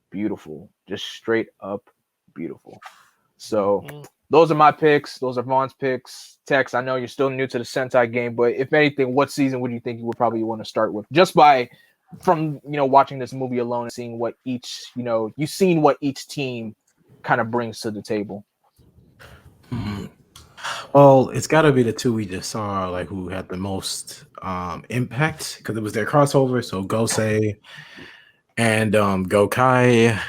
beautiful, just straight up beautiful. So those are my picks. Those are Vaughn's picks. Tex, I know you're still new to the Sentai game, but if anything, what season would you think you would probably want to start with? Just from watching this movie alone and seeing what each, you've seen what each team kind of brings to the table. Well, it's got to be the 2 we just saw, like who had the most impact, because it was their crossover. So Gosei and Gokai.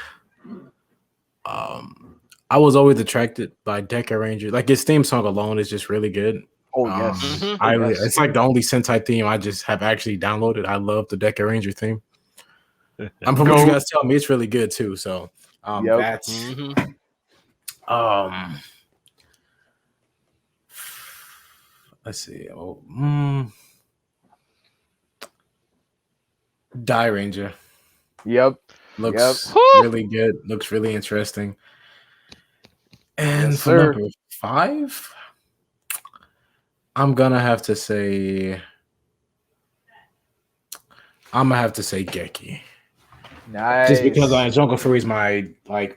I was always attracted by Deca Ranger. Like, his theme song alone is just really good. Oh yes, it's like the only Sentai theme I just have actually downloaded. I love the Deca Ranger theme. I'm from what you guys tell me, it's really good too. So that's let's see. Die Ranger. Yep. Looks really good. Looks really interesting. And for number 5, I'm gonna have to say Geki. Nice. Just because Jungle Fury is my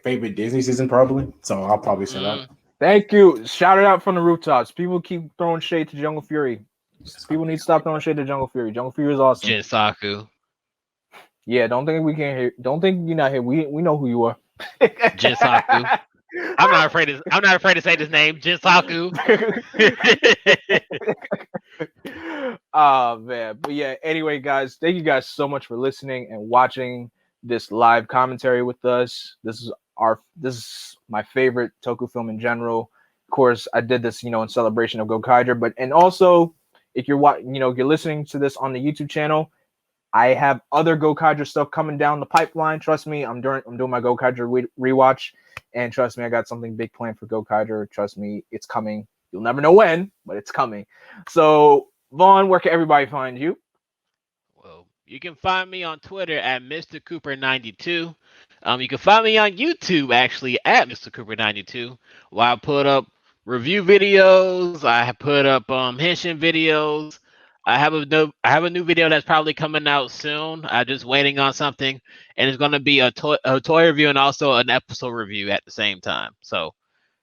favorite Disney season, probably. So I'll probably say that. Thank you. Shout it out from the rooftops. People keep throwing shade to Jungle Fury. People need to stop throwing shade to Jungle Fury. Jungle Fury is awesome. Jinsaku. Yeah, don't think we can't hear. Don't think you're not here. We know who you are. Jinsaku. I'm not afraid to say this name. Jinsaku. Oh man. But yeah, anyway, guys, thank you guys so much for listening and watching this live commentary with us. This is my favorite toku film in general. Of course, I did this, in celebration of Gokaiger, but and also if you're you're listening to this on the YouTube channel, I have other Gokaiger stuff coming down the pipeline. Trust me, I'm doing my Gokaiger rewatch, and trust me, I got something big planned for Gokaiger. Trust me, it's coming. You'll never know when, but it's coming. So, Vaughn, where can everybody find you? Well, you can find me on Twitter at Mr. Cooper92. You can find me on YouTube actually at Mr. Cooper92, where I put up review videos. I have put up henshin videos. I have a new video that's probably coming out soon. I'm just waiting on something, and it's going to be a toy review and also an episode review at the same time. So,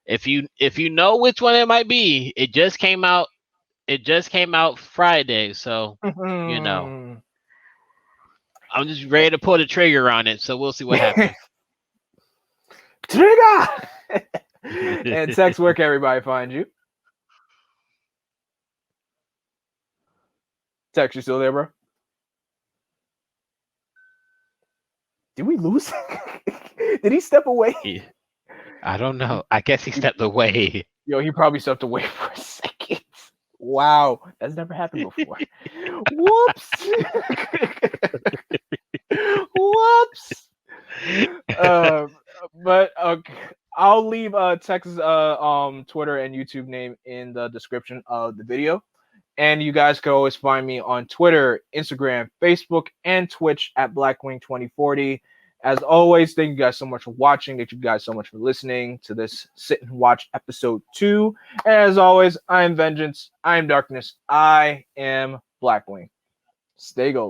if you know which one it might be, it just came out. It just came out Friday, so I'm just ready to pull the trigger on it. So we'll see what happens. Trigger. And Tex, where can everybody find you? Tex, you still there, bro? Did we lose? Did he step away? I don't know. I guess he stepped away. Yo, he probably stepped away for a second. Wow, that's never happened before. Whoops. Whoops. But I'll leave Tex's Twitter and YouTube name in the description of the video. And you guys can always find me on Twitter, Instagram, Facebook, and Twitch at Blackwing2040. As always, thank you guys so much for watching. Thank you guys so much for listening to this Sit and Watch episode 2. And as always, I am Vengeance. I am Darkness. I am Blackwing. Stay gold.